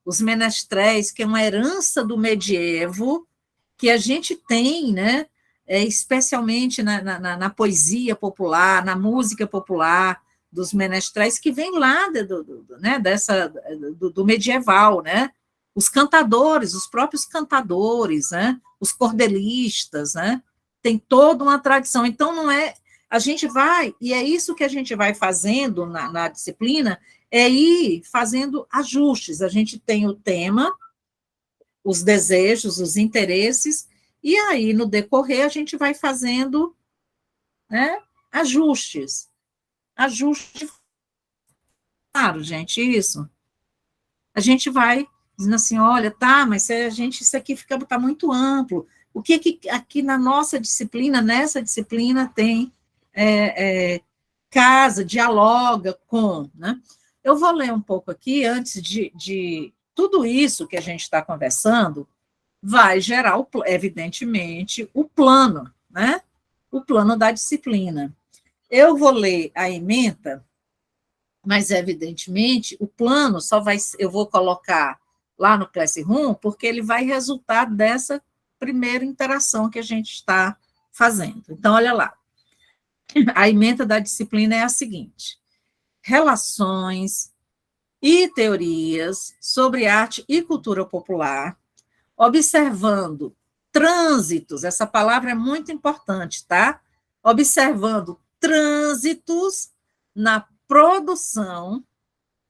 Os menestréis, que é uma herança do medievo, que a gente tem, né? Especialmente na poesia popular, na música popular, dos menestréis, que vem lá do medieval, né? Os cantadores, os próprios cantadores, né? Os cordelistas, né? Tem toda uma tradição. Então, não é... A gente vai, e é isso que a gente vai fazendo na disciplina, é ir fazendo ajustes. A gente tem o tema, os desejos, os interesses, e aí, no decorrer, a gente vai fazendo, né, ajustes. Ajustes, claro, gente, isso. A gente vai dizendo assim, olha, tá, mas se a gente, isso aqui tá muito amplo. O que aqui na nossa disciplina, nessa disciplina, tem casa, dialoga com, né? Eu vou ler um pouco aqui, antes de tudo isso que a gente está conversando, vai gerar, evidentemente, o plano, né? O plano da disciplina. Eu vou ler a ementa, mas, evidentemente, o plano eu vou colocar lá no Classroom, porque ele vai resultar dessa primeira interação que a gente está fazendo. Então, olha lá. A ementa da disciplina é a seguinte: relações e teorias sobre arte e cultura popular, observando trânsitos, essa palavra é muito importante, tá? Observando trânsitos na produção,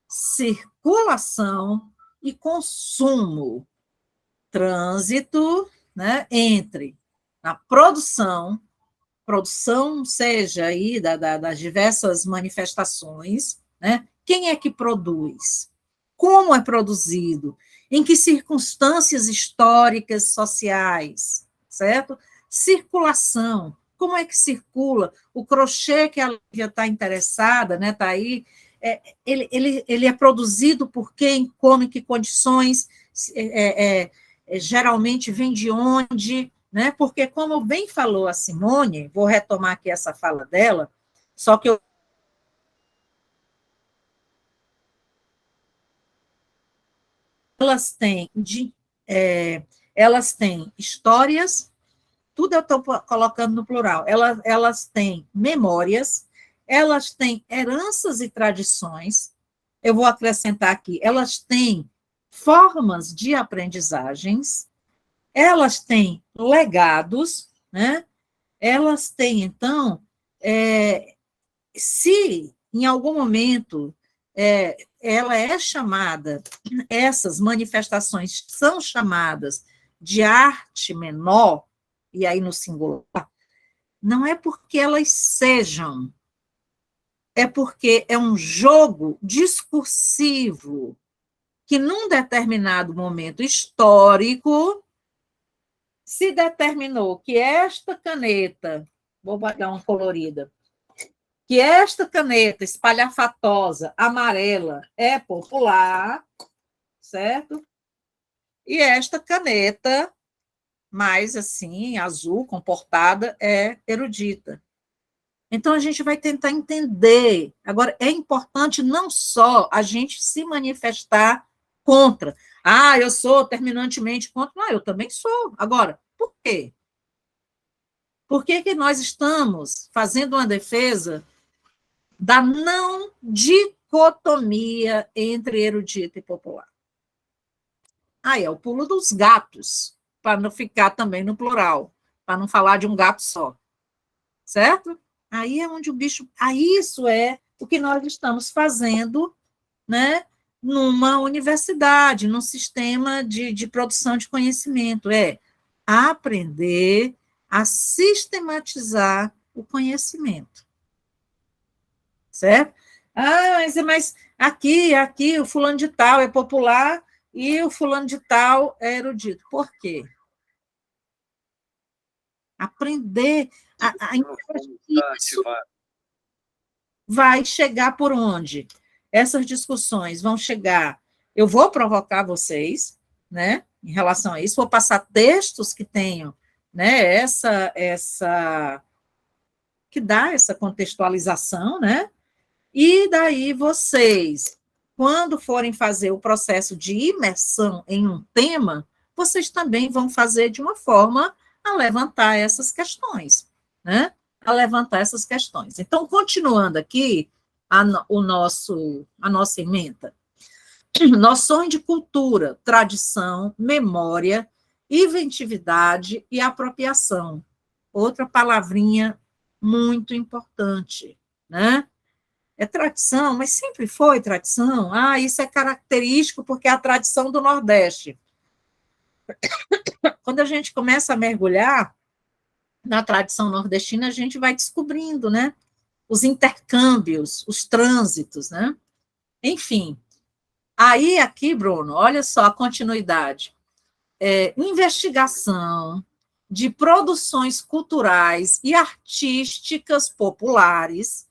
circulação e consumo. Trânsito, né, entre a produção seja aí das diversas manifestações, né? Quem é que produz? Como é produzido? Em que circunstâncias históricas, sociais, certo? Circulação. Como é que circula? O crochê que a Lívia está interessada, né? Está aí. Ele é produzido por quem, como, em que condições? Geralmente vem de onde? Né? Porque, como bem falou a Simone, vou retomar aqui essa fala dela, só que elas têm histórias, tudo eu estou colocando no plural, elas têm memórias, elas têm heranças e tradições, eu vou acrescentar aqui, elas têm formas de aprendizagens, elas têm legados, né? Elas têm, então, se em algum momento ela é chamada, essas manifestações são chamadas de arte menor, e aí no singular, não é porque elas sejam, é porque é um jogo discursivo que, num determinado momento histórico, se determinou que esta caneta, vou dar uma colorida, que esta caneta espalhafatosa, amarela, é popular, certo? E esta caneta, mais assim, azul, comportada, é erudita. Então, a gente vai tentar entender. Agora, é importante não só a gente se manifestar contra. Ah, eu sou terminantemente contra. Não, eu também sou. Agora, por quê? Por que nós estamos fazendo uma defesa da não dicotomia entre erudito e popular? Aí é o pulo dos gatos, para não ficar também no plural, para não falar de um gato só. Certo? Aí é onde o bicho... isso é o que nós estamos fazendo, né, numa universidade, num sistema de produção de conhecimento, aprender a sistematizar o conhecimento. Certo? Mas aqui o fulano de tal é popular e o fulano de tal é erudito. Por quê? Aprender isso vai chegar por onde? Essas discussões vão chegar. Eu vou provocar vocês, né, em relação a isso, vou passar textos que tenham, né, que dá essa contextualização, né? E daí vocês, quando forem fazer o processo de imersão em um tema, vocês também vão fazer de uma forma a levantar essas questões, né? A levantar essas questões. Então, continuando aqui a nossa ementa, noções de cultura, tradição, memória, inventividade e apropriação. Outra palavrinha muito importante, né? É tradição, mas sempre foi tradição. Isso é característico porque é a tradição do Nordeste. Quando a gente começa a mergulhar na tradição nordestina, a gente vai descobrindo, né? os intercâmbios, os trânsitos, né? Enfim, aí aqui, Bruno, olha só a continuidade. Investigação de produções culturais e artísticas populares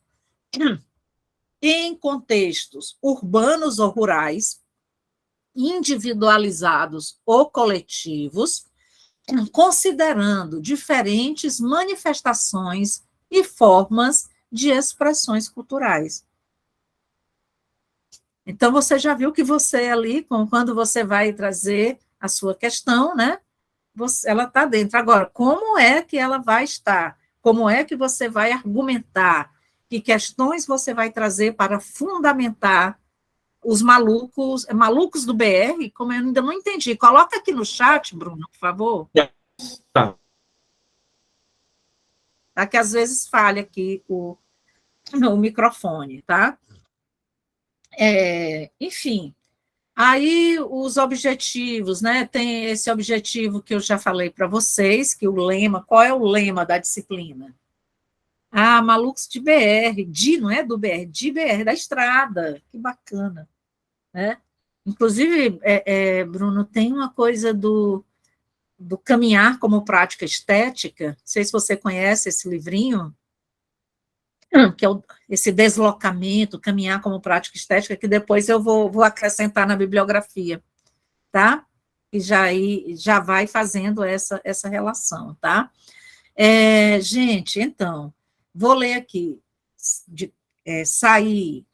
em contextos urbanos ou rurais, individualizados ou coletivos, considerando diferentes manifestações e formas de expressões culturais. Então, você já viu que você ali, quando você vai trazer a sua questão, né? Ela está dentro. Agora, como é que ela vai estar? Como é que você vai argumentar? Que questões você vai trazer para fundamentar os malucos do BR? Como eu ainda não entendi. Coloca aqui no chat, Bruno, por favor. Tá. Tá, que às vezes falha aqui o microfone, tá? Enfim, aí os objetivos, né? Tem esse objetivo que eu já falei para vocês, que o lema, qual é o lema da disciplina? Malucos de BR, não é do BR, de BR, da estrada, que bacana, né? Inclusive, Bruno, tem uma coisa do caminhar como prática estética, não sei se você conhece esse livrinho, que é esse deslocamento, caminhar como prática estética, que depois eu vou acrescentar na bibliografia, tá? E já vai fazendo essa relação, tá? Gente, então, vou ler aqui. Sair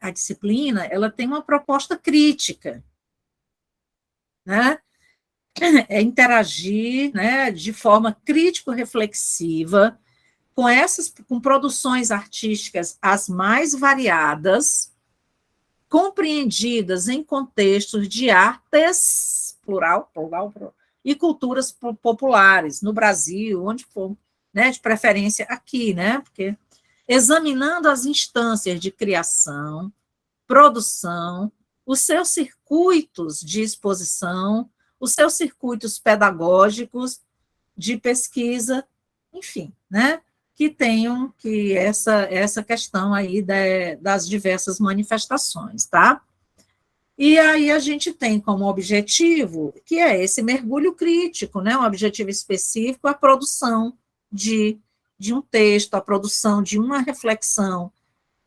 a disciplina, ela tem uma proposta crítica, né? Interagir, né, de forma crítico-reflexiva com produções artísticas as mais variadas, compreendidas em contextos de artes, plural, e culturas populares, no Brasil, onde for, né, de preferência aqui, né, porque examinando as instâncias de criação, produção, os seus circuitos de exposição, os seus circuitos pedagógicos, de pesquisa, enfim, né, que tenham essa questão aí das diversas manifestações, tá? E aí a gente tem como objetivo, que é esse mergulho crítico, né, um objetivo específico, a produção de um texto, a produção de uma reflexão,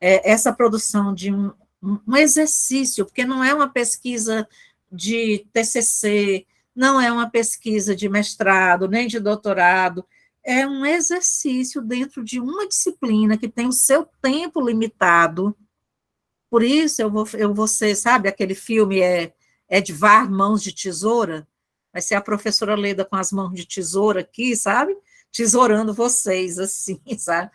essa produção de um exercício, porque não é uma pesquisa de TCC, não é uma pesquisa de mestrado, nem de doutorado, é um exercício dentro de uma disciplina que tem o seu tempo limitado. Por isso, eu vou ser, sabe, aquele filme Edvar, Mãos de Tesoura, vai ser a professora Leda com as mãos de tesoura aqui, sabe, tesourando vocês, assim, sabe,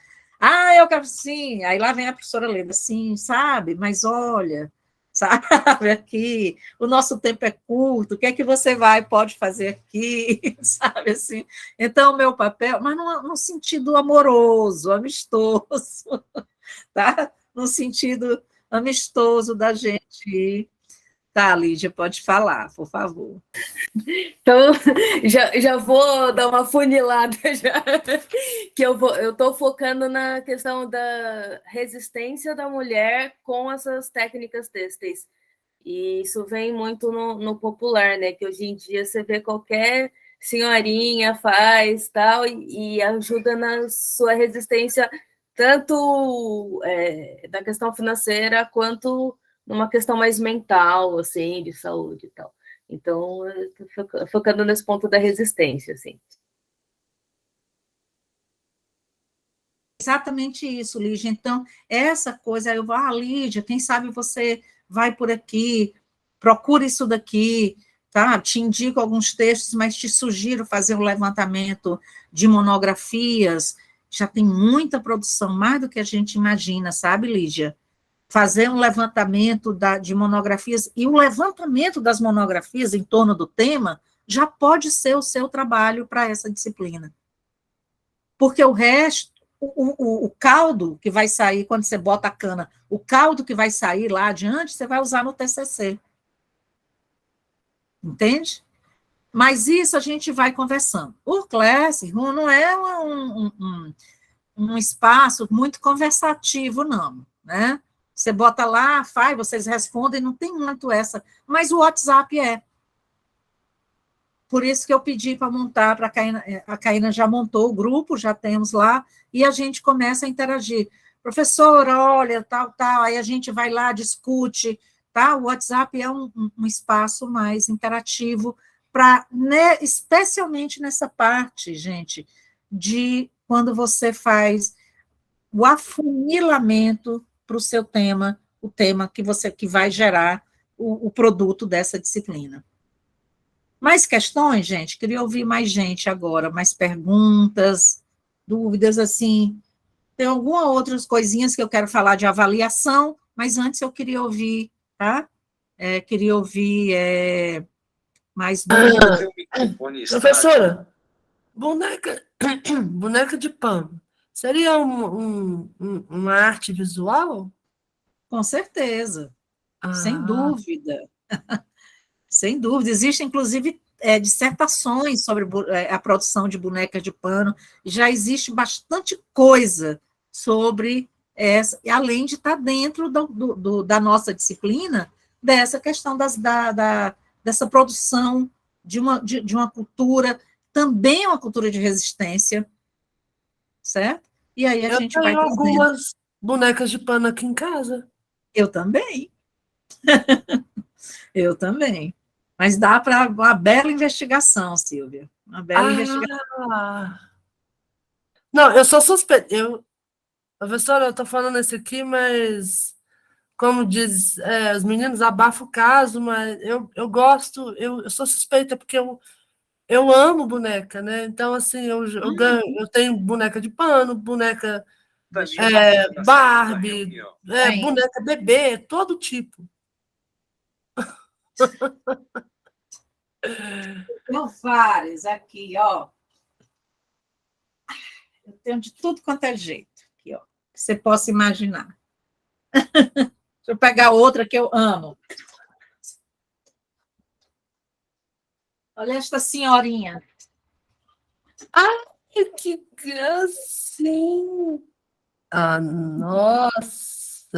eu quero sim, aí lá vem a professora Leda, assim, sabe, mas olha, sabe, aqui, o nosso tempo é curto, o que é que você pode fazer aqui, sabe, assim, então o meu papel, mas no sentido amoroso, amistoso, tá, no sentido amistoso da gente. Tá, Lídia, pode falar, por favor. Então, já vou dar uma funilada, já, que eu estou focando na questão da resistência da mulher com essas técnicas têxteis. E isso vem muito no popular, né? Que hoje em dia você vê qualquer senhorinha faz, tal, e ajuda na sua resistência, tanto da questão financeira, quanto numa questão mais mental, assim, de saúde e tal. Então, focando nesse ponto da resistência, assim. Exatamente isso, Lígia. Então, essa coisa, eu vou, Lídia, quem sabe você vai por aqui, procura isso daqui, tá? Te indico alguns textos, mas te sugiro fazer um levantamento de monografias, já tem muita produção, mais do que a gente imagina, sabe, Lígia? Fazer um levantamento de monografias, e o levantamento das monografias em torno do tema já pode ser o seu trabalho para essa disciplina. Porque o resto, o caldo que vai sair, quando você bota a cana, o caldo que vai sair lá adiante, você vai usar no TCC. Entende? Mas isso a gente vai conversando. O Classroom não é um espaço muito conversativo, não, né? Você bota lá, faz, vocês respondem, não tem muito essa, mas o WhatsApp é. Por isso que eu pedi para montar, para a Caína já montou o grupo, já temos lá, e a gente começa a interagir. Professora, olha, tal, tal, aí a gente vai lá, discute, tá? O WhatsApp é um espaço mais interativo, para, né, especialmente nessa parte, gente, de quando você faz o afunilamento para o seu tema, o tema que vai gerar o produto dessa disciplina. Mais questões, gente? Queria ouvir mais gente agora, mais perguntas, dúvidas, assim. Tem algumas outras coisinhas que eu quero falar de avaliação, mas antes eu queria ouvir, tá? Queria ouvir mais dúvidas. Professora, boneca de pano, seria uma arte visual? Com certeza, sem Ah, dúvida. Sem dúvida. Existem, inclusive, dissertações sobre a produção de bonecas de pano. Já existe bastante coisa sobre essa, além de estar dentro da nossa disciplina, dessa questão dessa produção de uma cultura, também uma cultura de resistência, certo? E aí a eu gente vai tenho trazendo. algumas bonecas de pano aqui em casa. Eu também. Eu também. Mas dá para uma bela investigação, Silvia. Uma bela investigação. Não, eu sou suspeita. Professora, eu estou falando isso aqui, mas, como diz, os meninos abafam o caso, mas eu gosto, eu sou suspeita porque eu amo boneca, né? Então, assim, eu tenho boneca de pano, boneca Barbie, boneca bebê, todo tipo. Tenho várias aqui, ó. Eu tenho de tudo quanto é jeito, aqui, ó, que você possa imaginar. Deixa eu pegar outra que eu amo. Olha esta senhorinha. Ai, que gracinha! Ah, nossa,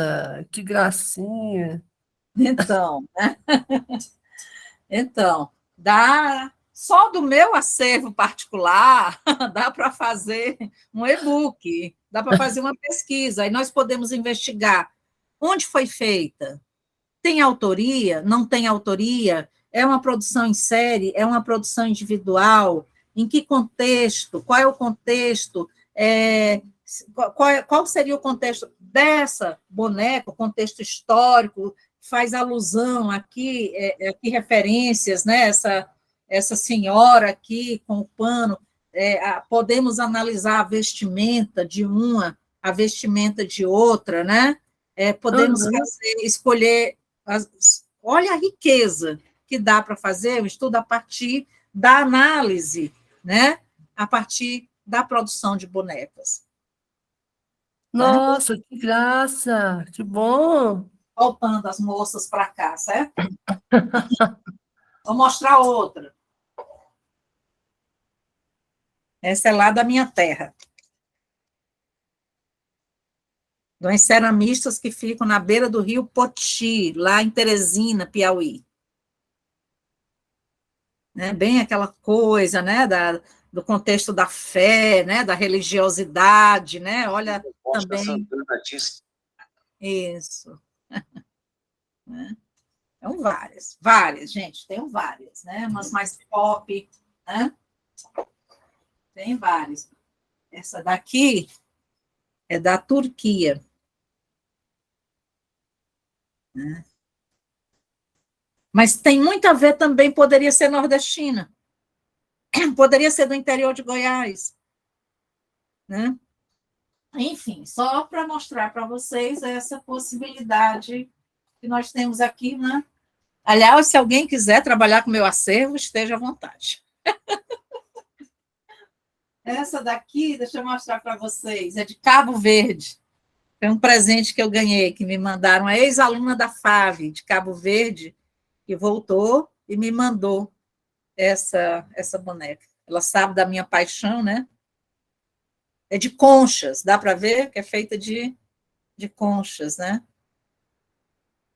que gracinha! Então, né? Então, só do meu acervo particular, dá para fazer um e-book, dá para fazer uma pesquisa, aí nós podemos investigar onde foi feita, tem autoria, não tem autoria, é uma produção em série, é uma produção individual, em que contexto, qual é o contexto, qual seria o contexto dessa boneca, o contexto histórico, faz alusão aqui, aqui referências, né? Essa senhora aqui com o pano, podemos analisar a vestimenta de uma, a vestimenta de outra, né? Podemos escolher, olha a riqueza que dá para fazer, o estudo a partir da análise, né? A partir da produção de bonecas. Nossa, que graça! Que bom! Voltando as moças para cá, certo? Vou mostrar outra. Essa é lá da minha terra. Dos ceramistas que ficam na beira do rio Poti, lá em Teresina, Piauí. Né? Bem aquela coisa, né? Do contexto da fé, né? Da religiosidade, né? Olha também. Isso. Então, várias, gente, tem várias, né? Umas mais pop, né? Tem várias. Essa daqui é da Turquia. Né? Mas tem muito a ver também, poderia ser nordestina, poderia ser do interior de Goiás. Né? Enfim, só para mostrar para vocês essa possibilidade que nós temos aqui, né? Aliás, se alguém quiser trabalhar com meu acervo, esteja à vontade. Essa daqui, deixa eu mostrar para vocês, é de Cabo Verde. Foi um presente que eu ganhei, que me mandaram a ex-aluna da FAV, de Cabo Verde, que voltou e me mandou essa boneca. Ela sabe da minha paixão, né? é de conchas, dá para ver que é feita de conchas, né?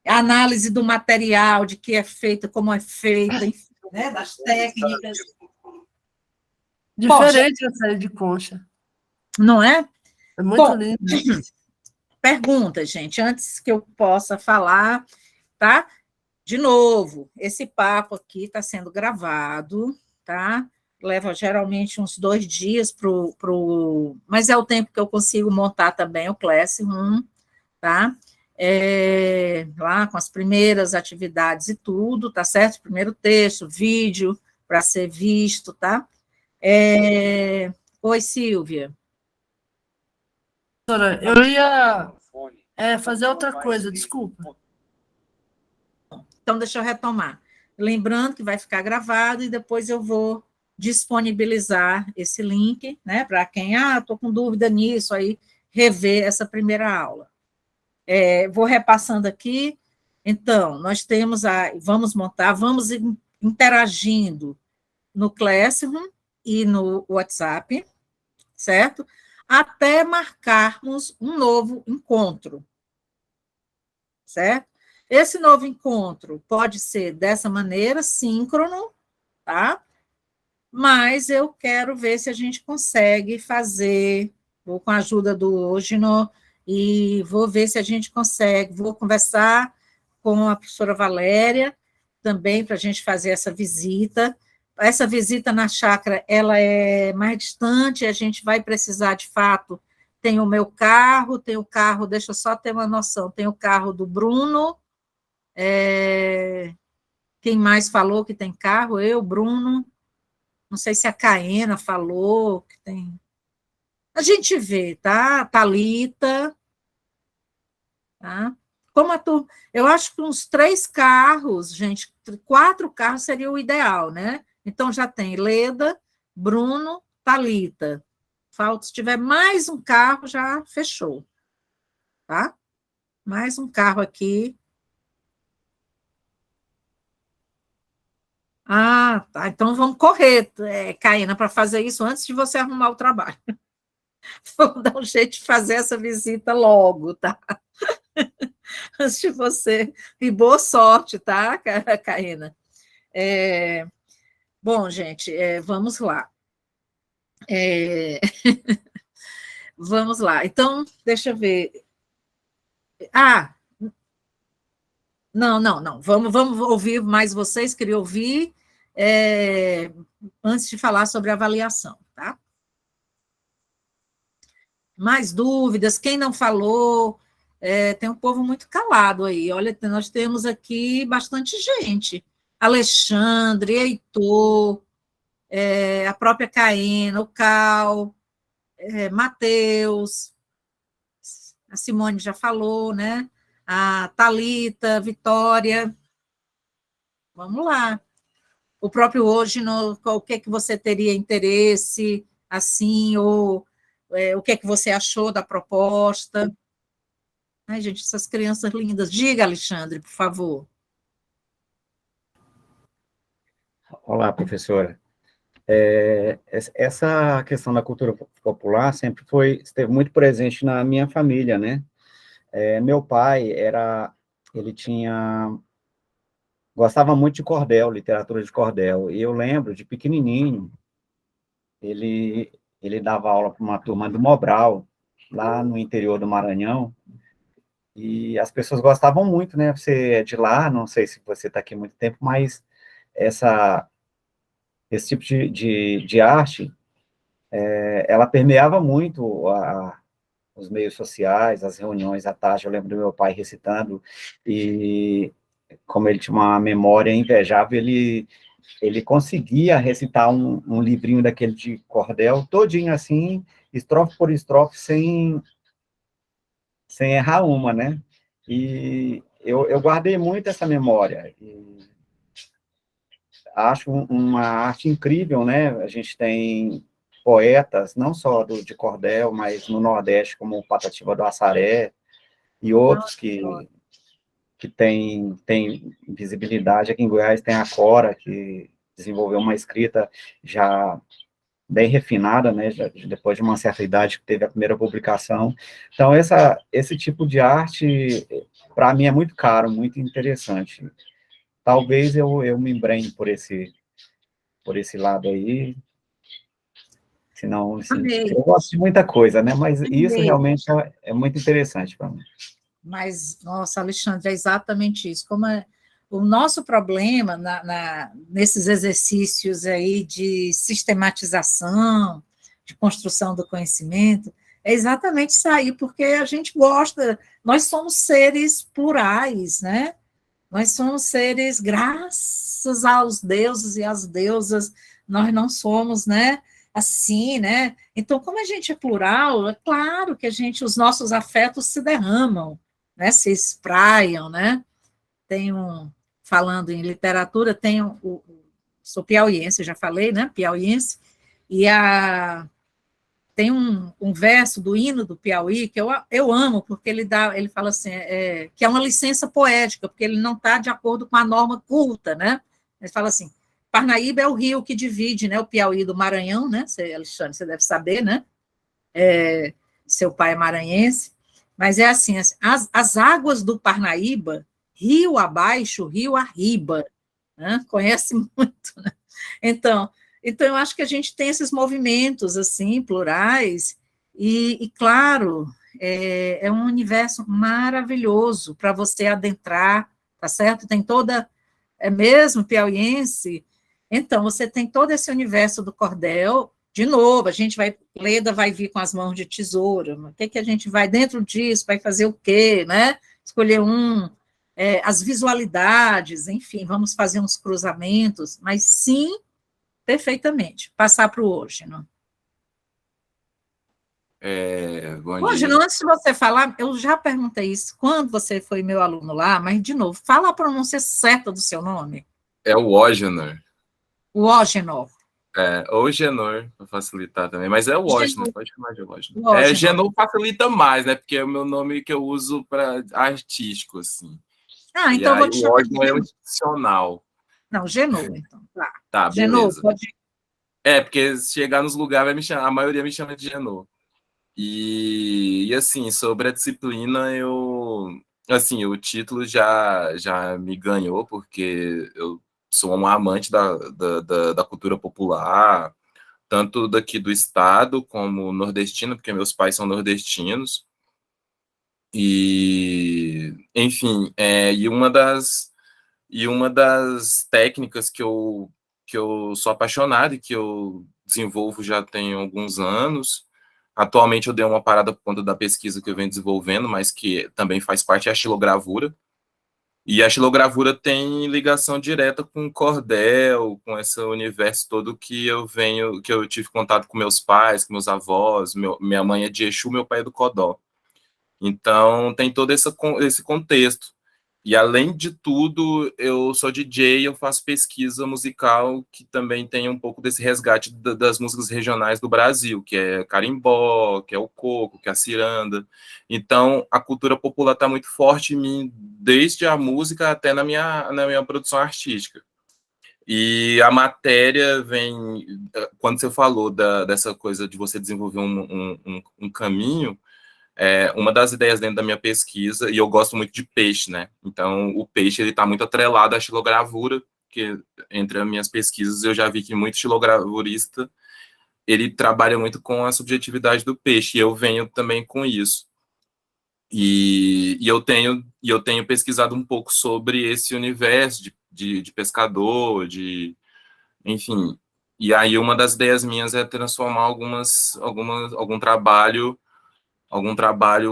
A análise do material, de que é feita, como é feita, enfim, né? Das técnicas. Diferente essa aí de concha. Não é? É muito Bom, lindo. pergunta, gente, antes que eu possa falar, tá? De novo, esse papo aqui está sendo gravado, tá? Leva geralmente uns 2 dias mas é o tempo que eu consigo montar também o Classroom, tá? Lá com as primeiras atividades e tudo, tá certo? Primeiro texto, vídeo para ser visto, tá? Oi, Silvia. Professora, eu ia fazer outra coisa, desculpa. Então, deixa eu retomar. Lembrando que vai ficar gravado e depois eu vou disponibilizar esse link, né, para quem, estou com dúvida nisso, aí rever essa primeira aula. Vou repassando aqui. Então, nós temos vamos interagindo no Classroom e no WhatsApp, certo? Até marcarmos um novo encontro, certo? Esse novo encontro pode ser dessa maneira, síncrono, tá? Mas eu quero ver se a gente consegue fazer, vou com a ajuda do Ogino, e vou ver se a gente consegue, vou conversar com a professora Valéria, também para a gente fazer essa visita. Essa visita na chácara, ela é mais distante, a gente vai precisar, de fato, tem o meu carro, tem o carro, deixa eu só ter uma noção, tem o carro do Bruno, quem mais falou que tem carro? Eu, Bruno, não sei se a Caena falou que tem. A gente vê, tá? Thalita, tá? Eu acho que uns 3 carros, gente, 4 carros seria o ideal, né? Então já tem Leda, Bruno, Thalita. Se tiver mais um carro, já fechou, tá? Mais um carro aqui. Tá. Então vamos correr, Caína, para fazer isso antes de você arrumar o trabalho. Vamos dar um jeito de fazer essa visita logo, tá? Antes de você. E boa sorte, tá, Caína? Bom, gente, vamos lá. Vamos lá. Então, deixa eu ver. Não. Vamos ouvir mais vocês, queria ouvir, antes de falar sobre avaliação, tá? Mais dúvidas? Quem não falou? Tem um povo muito calado aí. Olha, nós temos aqui bastante gente. Alexandre, Heitor, a própria Caena, o Cal, Matheus, a Simone já falou, né? A Thalita, Vitória. Vamos lá. O próprio hoje, o que você teria interesse, assim, ou o que você achou da proposta? Ai, gente, essas crianças lindas. Diga, Alexandre, por favor. Olá, professora. Essa questão da cultura popular sempre esteve muito presente na minha família, né? Meu pai gostava muito de cordel, literatura de cordel, e eu lembro, de pequenininho, ele dava aula para uma turma do Mobral, lá no interior do Maranhão, e as pessoas gostavam muito, né? Você é de lá, não sei se você está aqui há muito tempo, mas esse tipo de arte, ela permeava muito os meios sociais, as reuniões à tarde. Eu lembro do meu pai recitando, e como ele tinha uma memória invejável, ele conseguia recitar um livrinho daquele de cordel, todinho assim, estrofe por estrofe, sem errar uma, né? E eu guardei muito essa memória, e acho uma arte incrível, né? A gente tem poetas, não só de cordel, mas no Nordeste, como o Patativa do Assaré, e outros que têm visibilidade. Aqui em Goiás tem a Cora, que desenvolveu uma escrita já bem refinada, né, depois de uma certa idade que teve a primeira publicação. Então, esse tipo de arte, para mim, é muito caro, muito interessante. Talvez eu me embrenhe por esse lado aí, senão, assim, Amei, eu gosto de muita coisa, né, mas isso amei. realmente é muito interessante para mim. Mas, nossa, Alexandre, é exatamente isso. Como o nosso problema nesses exercícios aí de sistematização, de construção do conhecimento, é exatamente isso aí, porque a gente gosta, nós somos seres plurais, né? Nós somos seres, graças aos deuses e às deusas, nós não somos, né? Assim, né? Então, como a gente é plural, é claro que os nossos afetos se derramam, né? Se espraiam, né? Falando em literatura, sou piauiense, já falei, né? Piauiense, e tem um verso do hino do Piauí que eu amo, porque ele fala assim, que é uma licença poética, porque ele não está de acordo com a norma culta, né? Ele fala assim, Parnaíba é o rio que divide, né, o Piauí do Maranhão, né? Alexandre, você deve saber, né? Seu pai é maranhense, mas é assim, as águas do Parnaíba, rio abaixo, rio arriba, né? Conhece muito, né? Então, eu acho que a gente tem esses movimentos, assim, plurais, e claro, é um universo maravilhoso para você adentrar, tá certo? Tem é mesmo piauiense, então, você tem todo esse universo do cordel, de novo, Leda vai vir com as mãos de tesoura, o que a gente vai dentro disso, vai fazer o quê, né? Escolher as visualidades, enfim, vamos fazer uns cruzamentos, mas sim, perfeitamente. Passar para o hoje, não? Bom Hoje, dia. antes de você falar, eu já perguntei isso quando você foi meu aluno lá, mas, de novo, fala a pronúncia certa do seu nome. É o Ogenor. O Ógenor. Ou Genor, para facilitar também, mas é o Ogenor, pode chamar de Ogenor. Ógenor. Genor facilita mais, né? Porque é o meu nome que eu uso para artístico, assim. Ah, E então eu vou aí te o chamar de Ogenor é o Genor. institucional. Não, Genor, então. Tá. Tá, Genor, beleza. pode. Porque se chegar nos lugares, vai me chamar, a maioria me chama de Genor. E assim, sobre a disciplina, assim, o título já me ganhou, porque eu sou um amante da cultura popular, tanto daqui do estado como nordestino, porque meus pais são nordestinos. E, enfim, e uma das técnicas que eu sou apaixonado e que eu desenvolvo já tem alguns anos. Atualmente eu dei uma parada por conta da pesquisa que eu venho desenvolvendo, mas que também faz parte, é a xilogravura. E a xilogravura tem ligação direta com o cordel, com esse universo todo que eu tive contato com meus pais, com meus avós, minha mãe é de Exu, meu pai é do Codó. Então tem todo esse contexto. E além de tudo, eu sou DJ, eu faço pesquisa musical que também tem um pouco desse resgate das músicas regionais do Brasil, que é carimbó, que é o coco, que é a ciranda. Então, a cultura popular está muito forte em mim, desde a música até na minha produção artística. E a matéria vem, quando você falou dessa coisa de você desenvolver um caminho, uma das ideias dentro da minha pesquisa, e eu gosto muito de peixe, né? Então, o peixe ele está muito atrelado à xilogravura, que entre as minhas pesquisas eu já vi que muito xilogravurista ele trabalha muito com a subjetividade do peixe, e eu venho também com isso. E eu tenho pesquisado um pouco sobre esse universo de pescador, enfim. E aí uma das ideias minhas é transformar algum trabalho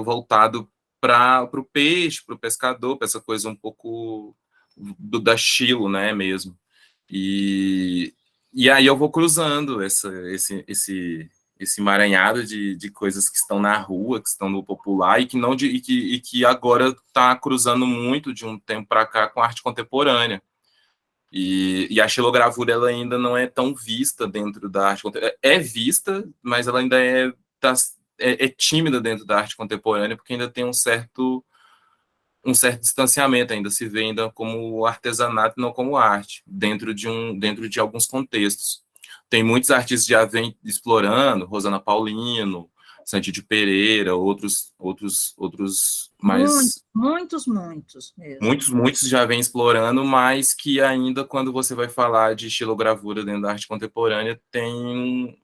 voltado para o peixe, para o pescador, para essa coisa um pouco da estilo, né, mesmo. E aí eu vou cruzando esse emaranhado de coisas que estão na rua, que estão no popular, e que agora está cruzando muito de um tempo para cá com a arte contemporânea. E a xilogravura ela ainda não é tão vista dentro da arte contemporânea. É vista, mas ela ainda é tímida dentro da arte contemporânea, porque ainda tem um certo distanciamento, ainda se vê ainda como artesanato, não como arte, dentro de alguns contextos. tem muitos artistas que já vêm explorando, Rosana Paulino, Santi de Pereira, outros mais... Muitos mesmo. Muitos já vêm explorando, mas que ainda, quando você vai falar de estilogravura dentro da arte contemporânea, tem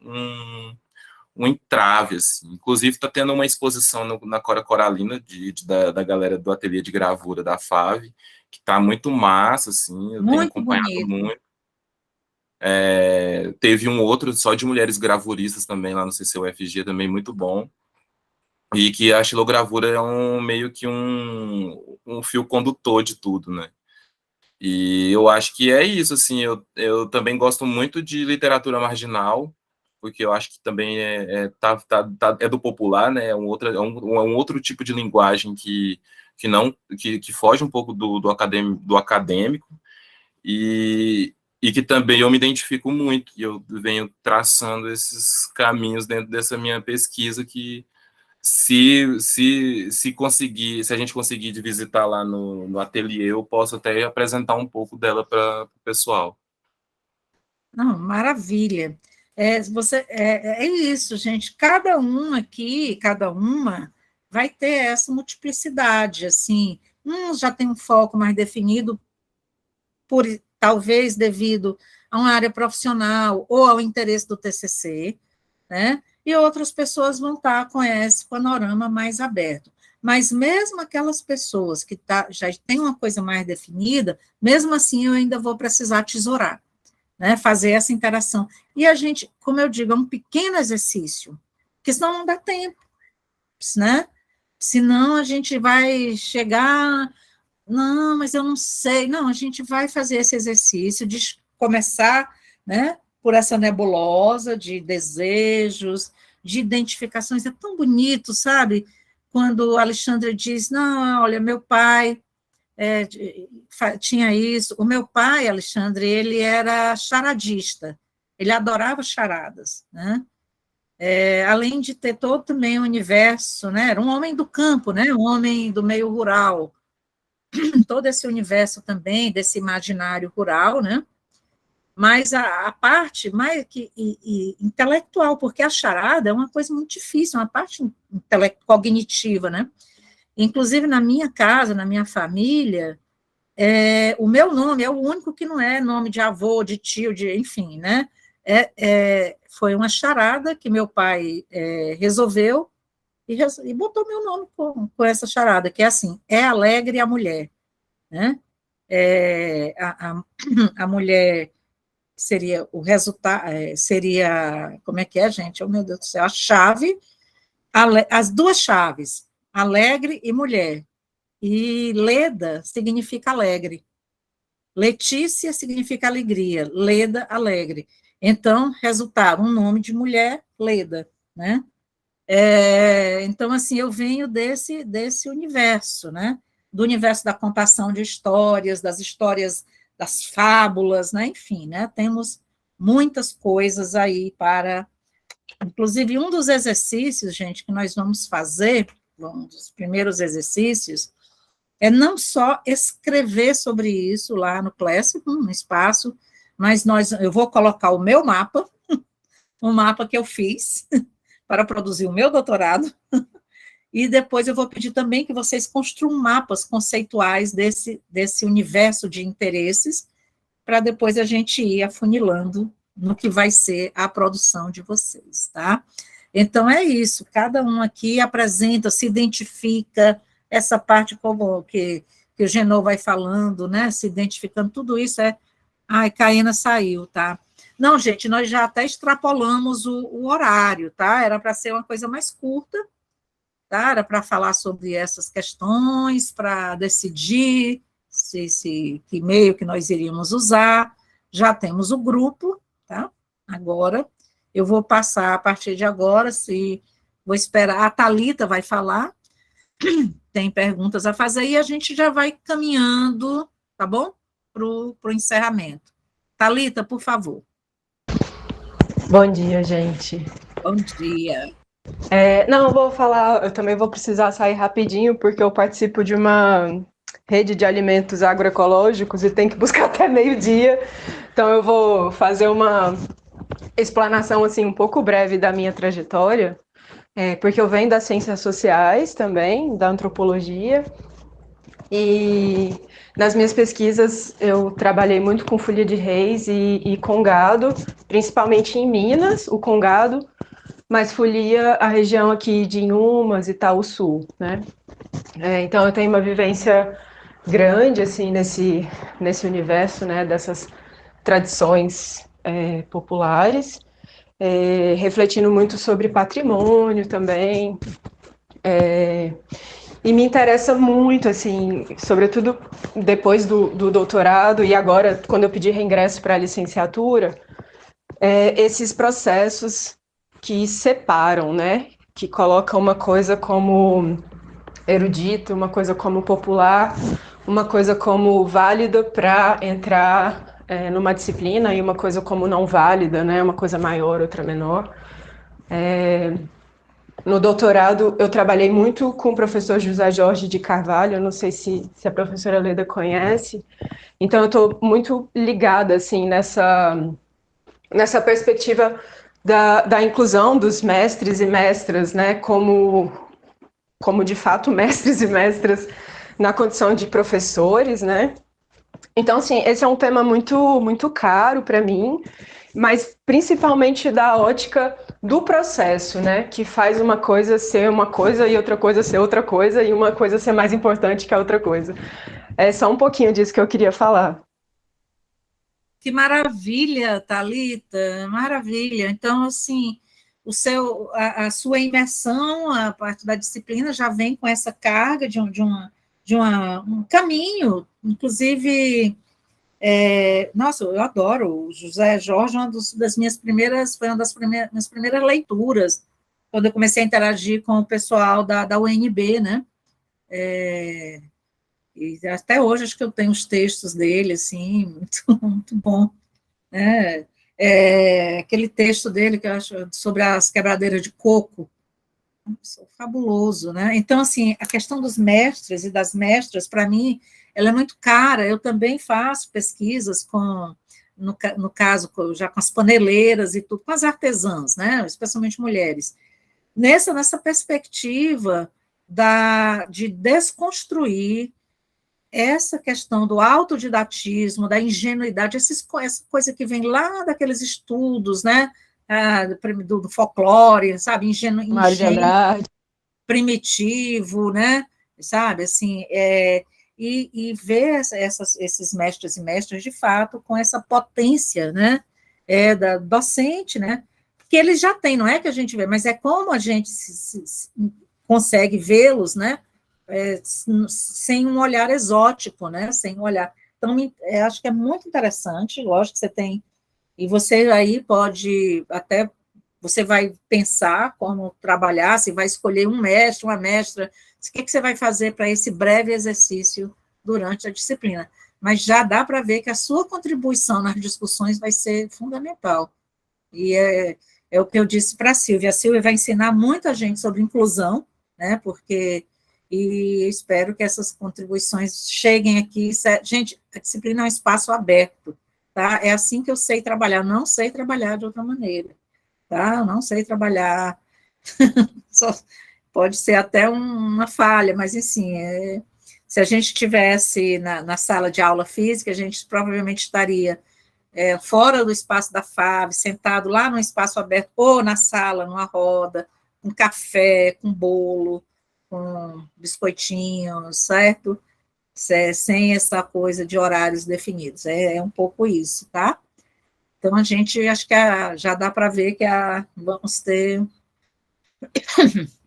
um entrave, assim. Inclusive, está tendo uma exposição na Cora Coralina, da galera do ateliê de gravura da FAV, que está muito massa, assim, eu tenho acompanhado muito. Teve um outro só de mulheres gravuristas também, lá no CCUFG, também muito bom. E que a estilogravura é meio que um fio condutor de tudo, né? E eu acho que é isso, assim, eu também gosto muito de literatura marginal, porque eu acho que também é do popular, né? É um outro tipo de linguagem que foge um pouco do acadêmico, e que também eu me identifico muito, e eu venho traçando esses caminhos dentro dessa minha pesquisa, que se a gente conseguir visitar lá no ateliê, eu posso até apresentar um pouco dela para o pessoal. Não, maravilha. É isso, gente. Cada um aqui, cada uma, vai ter essa multiplicidade, assim. Já tem um foco mais definido, talvez devido a uma área profissional ou ao interesse do TCC, né? E outras pessoas vão estar com esse panorama mais aberto. Mas mesmo aquelas pessoas que já têm uma coisa mais definida, mesmo assim eu ainda vou precisar tesourar, né? Fazer essa interação. E a gente, como eu digo, é um pequeno exercício, porque senão não dá tempo, né? Senão a gente vai chegar... Não, mas eu não sei. Não, a gente vai fazer esse exercício de começar, né, por essa nebulosa de desejos, de identificações. É tão bonito, sabe? Quando o Alexandre diz, não, olha, meu pai tinha isso. O meu pai, Alexandre, ele era charadista. Ele adorava charadas, né? Além de ter todo também o universo, né? Era um homem do campo, né? Um homem do meio rural. Todo esse universo também, desse imaginário rural, né? Mas a parte mais intelectual, porque a charada é uma coisa muito difícil, uma parte cognitiva, né? Inclusive, na minha casa, na minha família, o meu nome é o único que não é nome de avô, de tio, enfim, né? Foi uma charada que meu pai resolveu, e botou meu nome com essa charada, que é assim, é alegre a mulher, né? A mulher seria o resultado, seria, como é que é, gente? Oh, meu Deus do céu, a chave, as duas chaves, alegre e mulher, e Leda significa alegre, Letícia significa alegria, Leda, alegre, então, resultado, um nome de mulher, Leda, né? Então, assim, eu venho desse universo, né? Do universo da contação de histórias, das histórias, das fábulas, né? Enfim, né? Temos muitas coisas aí para... Inclusive, um dos exercícios, gente, que nós vamos fazer, um dos primeiros exercícios, é não só escrever sobre isso lá no Classroom, no espaço, mas eu vou colocar o meu mapa, um mapa que eu fiz, para produzir o meu doutorado, e depois eu vou pedir também que vocês construam mapas conceituais desse universo de interesses, para depois a gente ir afunilando no que vai ser a produção de vocês, tá? Então, é isso, cada um aqui apresenta, se identifica, essa parte como que o Genô vai falando, né, se identificando, tudo isso Ai, Caína saiu, tá? Não, gente, nós já até extrapolamos o horário, tá? Era para ser uma coisa mais curta, tá? Era para falar sobre essas questões, para decidir que meio que nós iríamos usar. Já temos o grupo, tá? Agora, eu vou passar, a partir de agora, vou esperar, a Thalita vai falar, tem perguntas a fazer, e a gente já vai caminhando, tá bom? Para o encerramento. Thalita, por favor. Bom dia, gente. Bom dia. Não, eu vou falar, eu também vou precisar sair rapidinho, porque eu participo de uma rede de alimentos agroecológicos e tenho que buscar até meio-dia, então eu vou fazer uma explanação assim um pouco breve da minha trajetória, porque eu venho das ciências sociais também, da antropologia, e nas minhas pesquisas eu trabalhei muito com folia de reis e congado, principalmente em Minas, o congado, mas folia a região aqui de Inhumas e Itaúsul, né? Então eu tenho uma vivência grande assim nesse universo, né, dessas tradições populares, refletindo muito sobre patrimônio também, e me interessa muito, assim, sobretudo depois do doutorado e agora, quando eu pedi reingresso para a licenciatura, esses processos que separam, né, que colocam uma coisa como erudito, uma coisa como popular, uma coisa como válida para entrar numa disciplina e uma coisa como não válida, né, uma coisa maior, outra menor. No doutorado, eu trabalhei muito com o professor José Jorge de Carvalho, eu não sei se a professora Leda conhece, então eu estou muito ligada, assim, nessa perspectiva da inclusão dos mestres e mestras, né, como de fato mestres e mestras na condição de professores, né. Então, assim, esse é um tema muito, muito caro para mim, mas principalmente da ótica do processo, né, que faz uma coisa ser uma coisa e outra coisa ser outra coisa e uma coisa ser mais importante que a outra coisa. É só um pouquinho disso que eu queria falar. Que maravilha, Thalita, maravilha. Então, assim, a sua imersão, a parte da disciplina já vem com essa carga de um caminho, inclusive, nossa, eu adoro o José Jorge, foi uma das minhas primeiras leituras, quando eu comecei a interagir com o pessoal da UNB, né? E até hoje acho que eu tenho os textos dele, assim, muito, muito bom, né? Aquele texto dele que eu acho sobre as quebradeiras de coco, fabuloso, né? Então, assim, a questão dos mestres e das mestras, para mim, ela é muito cara. Eu também faço pesquisas no caso, já com as paneleiras e tudo, com as artesãs, né? Especialmente mulheres. Nessa perspectiva de desconstruir essa questão do autodidatismo, da ingenuidade, essa coisa que vem lá daqueles estudos, né, do folclore, sabe, ingênuo, primitivo, né, sabe, assim, e ver esses mestres e mestras, de fato, com essa potência, né, da docente, né, que eles já têm, não é que a gente vê, mas é como a gente consegue vê-los, né, sem um olhar exótico, né, sem um olhar. Então, acho que é muito interessante, lógico que você tem, e você aí pode até, você vai pensar como trabalhar, se vai escolher um mestre, uma mestra, o que você vai fazer para esse breve exercício durante a disciplina. Mas já dá para ver que a sua contribuição nas discussões vai ser fundamental. E é o que eu disse para a Silvia vai ensinar muita gente sobre inclusão, né, porque... E espero que essas contribuições cheguem aqui. Gente, a disciplina é um espaço aberto, tá? É assim que eu sei trabalhar, não sei trabalhar de outra maneira, tá? Eu não sei trabalhar, pode ser até uma falha, mas, assim, se a gente estivesse na sala de aula física, a gente provavelmente estaria fora do espaço da FAV, sentado lá no espaço aberto, ou na sala, numa roda, com café, com bolo, com biscoitinhos, certo? Sem essa coisa de horários definidos. É um pouco isso, tá? Então, a gente, acho que já dá para ver que vamos ter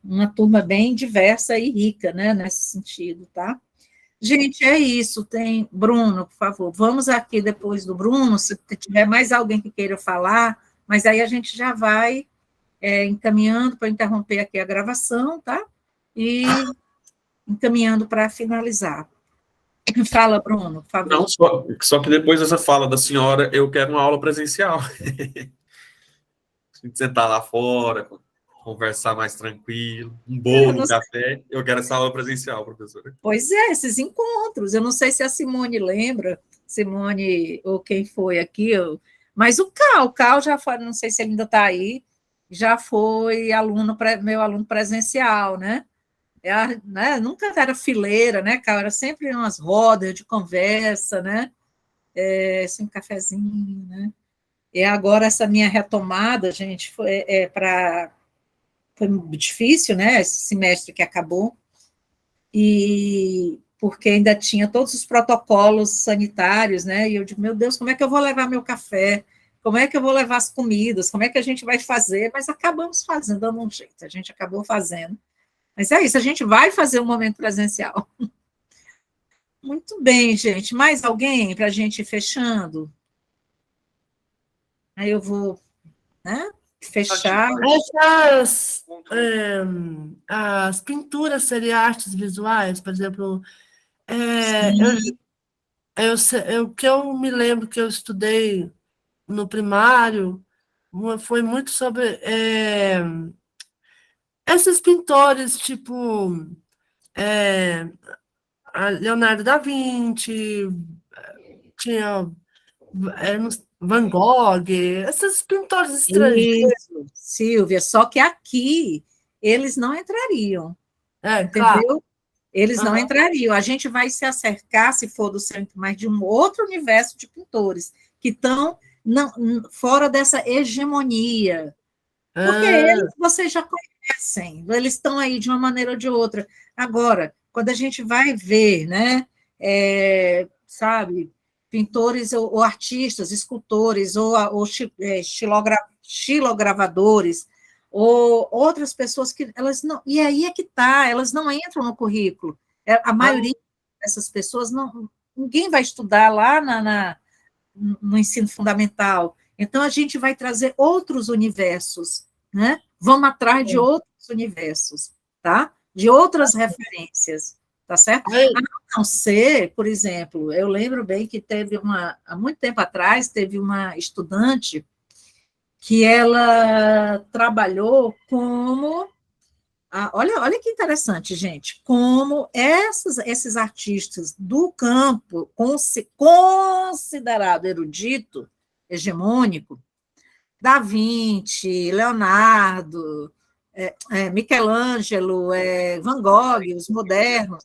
uma turma bem diversa e rica, né, nesse sentido, tá? Gente, é isso. Tem Bruno, por favor, vamos aqui depois do Bruno, se tiver mais alguém que queira falar, mas aí a gente já vai encaminhando para interromper aqui a gravação, tá? E encaminhando para finalizar. Fala, Bruno, por favor. Não, só que depois dessa fala da senhora, eu quero uma aula presencial. A gente sentar lá fora, conversar mais tranquilo, um bolo, um café. Eu quero essa aula presencial, professora. Pois esses encontros. Eu não sei se a Simone lembra, Simone, ou quem foi aqui, Mas o Cal já foi, não sei se ele ainda está aí, já foi meu aluno presencial, né? Né? Nunca era fileira, né, Cal? Era sempre umas rodas de conversa, né? Assim, um cafezinho, né? E agora essa minha retomada, gente, foi difícil, né? Esse semestre que acabou, e porque ainda tinha todos os protocolos sanitários, né? E eu digo, meu Deus, como é que eu vou levar meu café? Como é que eu vou levar as comidas? Como é que a gente vai fazer? Mas acabamos fazendo, dando um jeito, a gente acabou fazendo. Mas é isso, a gente vai fazer um momento presencial. Muito bem, gente. Mais alguém para a gente ir fechando? Aí eu vou, né, fechar. As pinturas seriam artes visuais, por exemplo, o que eu me lembro que eu estudei no primário foi muito sobre esses pintores, tipo a Leonardo da Vinci, tinha Van Gogh, esses pintores estrangeiros. Isso, Silvia, só que aqui eles não entrariam, Claro. entendeu? Eles não entrariam. A gente vai se acercar, se for do centro, mais de um outro universo de pintores que estão fora dessa hegemonia. Porque eles vocês já conhecem, eles estão aí de uma maneira ou de outra. Agora, quando a gente vai ver, né, sabe, pintores ou artistas, escultores, ou xilogravadores, ou outras pessoas que elas não. E aí é que está, elas não entram no currículo. A maioria dessas pessoas não. Ninguém vai estudar lá no ensino fundamental. Então, a gente vai trazer outros universos, né? Vamos atrás de outros universos, tá? De outras referências, tá certo? A não ser, por exemplo, eu lembro bem que há muito tempo atrás, teve uma estudante que ela trabalhou como... olha que interessante, gente, como esses artistas do campo considerado erudito, hegemônico, Da Vinci, Leonardo, Michelangelo, Van Gogh, os modernos,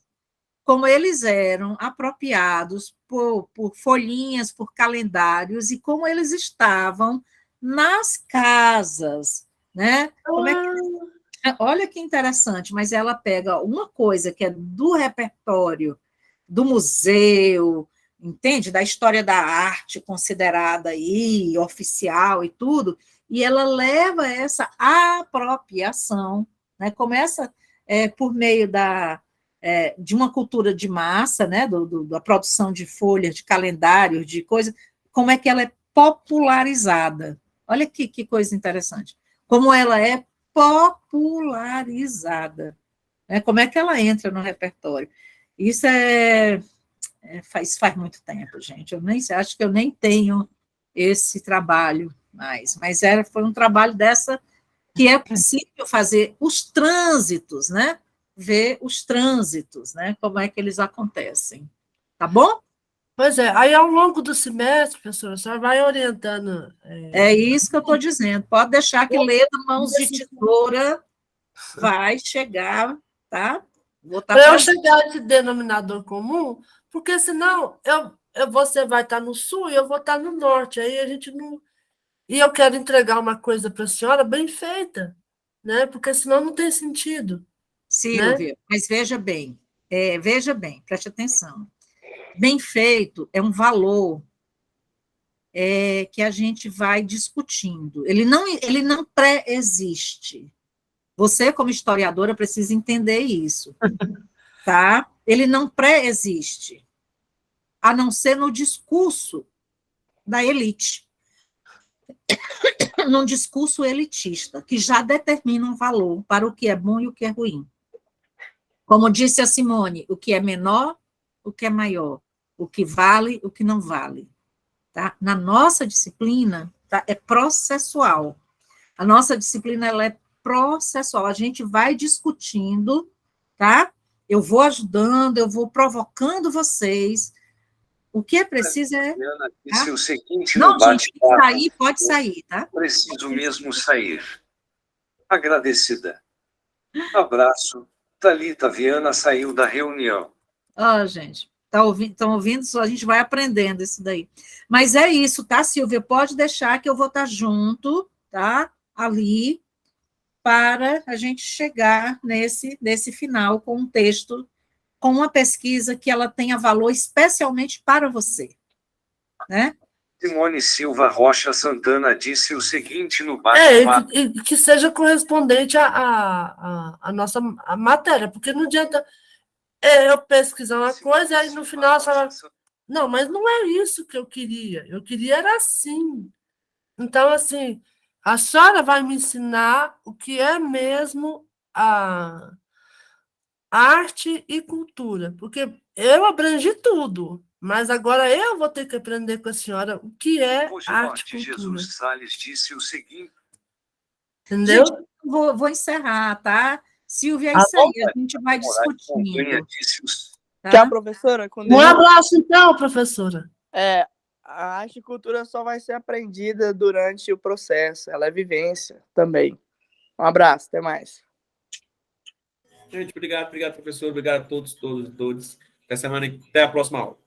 como eles eram apropriados por folhinhas, por calendários, e como eles estavam nas casas, né? Olha que interessante, mas ela pega uma coisa que é do repertório do museu, entende? Da história da arte considerada aí, oficial e tudo, e ela leva essa apropriação, né? Começa por meio de uma cultura de massa, né? Da produção de folhas, de calendários, de coisas, como é que ela é popularizada. Olha que coisa interessante. Como ela é popularizada, né? Como é que ela entra no repertório? Isso faz muito tempo, gente. Eu nem acho que eu nem tenho esse trabalho mais, mas foi um trabalho dessa que é possível fazer os trânsitos, né? Ver os trânsitos, né? Como é que eles acontecem. Tá bom? Pois é, aí ao longo do semestre, professora, a senhora vai orientando. É isso que eu estou dizendo. Pode deixar que ler na mãos de tesoura vai chegar, tá? Para eu chegar a esse denominador comum, porque senão você vai estar no sul e eu vou estar no norte, aí a gente não... E eu quero entregar uma coisa para a senhora bem feita, né? Porque senão não tem sentido. Silvia, né? Mas veja bem, preste atenção. Bem feito é um valor que a gente vai discutindo. Ele não pré-existe. Você, como historiadora, precisa entender isso, tá? Ele não pré-existe, a não ser no discurso da elite, num discurso elitista, que já determina um valor para o que é bom e o que é ruim. Como disse a Simone, o que é menor, o que é maior, o que vale, o que não vale. Tá? Na nossa disciplina, tá? É processual. A nossa disciplina ela é processual. A gente vai discutindo, tá? Eu vou ajudando, eu vou provocando vocês O que é preciso é... Diana disse o seguinte Não, no gente, bate-papo. pode sair, tá? Preciso mesmo sair. Agradecida. Abraço. Thalita Viana saiu da reunião. Ó, gente, estão ouvindo? Só a gente vai aprendendo isso daí. Mas é isso, tá, Silvia? Pode deixar que eu vou estar junto, tá? Ali, para a gente chegar nesse final com um texto, com uma pesquisa que ela tenha valor especialmente para você, né? Simone Silva Rocha Santana disse o seguinte no bate-papo. E que seja correspondente à nossa matéria, porque não adianta eu pesquisar uma coisa e aí no final falar, não, mas não é isso que eu queria era assim. Então, assim, a senhora vai me ensinar o que é mesmo a arte e cultura, porque eu abrangi tudo, mas agora eu vou ter que aprender com a senhora o que é arte e cultura. Jesus Salles disse o seguinte. Entendeu? Gente, vou encerrar, tá? Silvia, é isso aí, a gente vai discutindo. Tá? Tchau, professora. Um abraço, então, professora. A arte e cultura só vai ser aprendida durante o processo, ela é vivência também. Um abraço, até mais. Gente, obrigado, professor. Obrigado a todos. Até a próxima aula.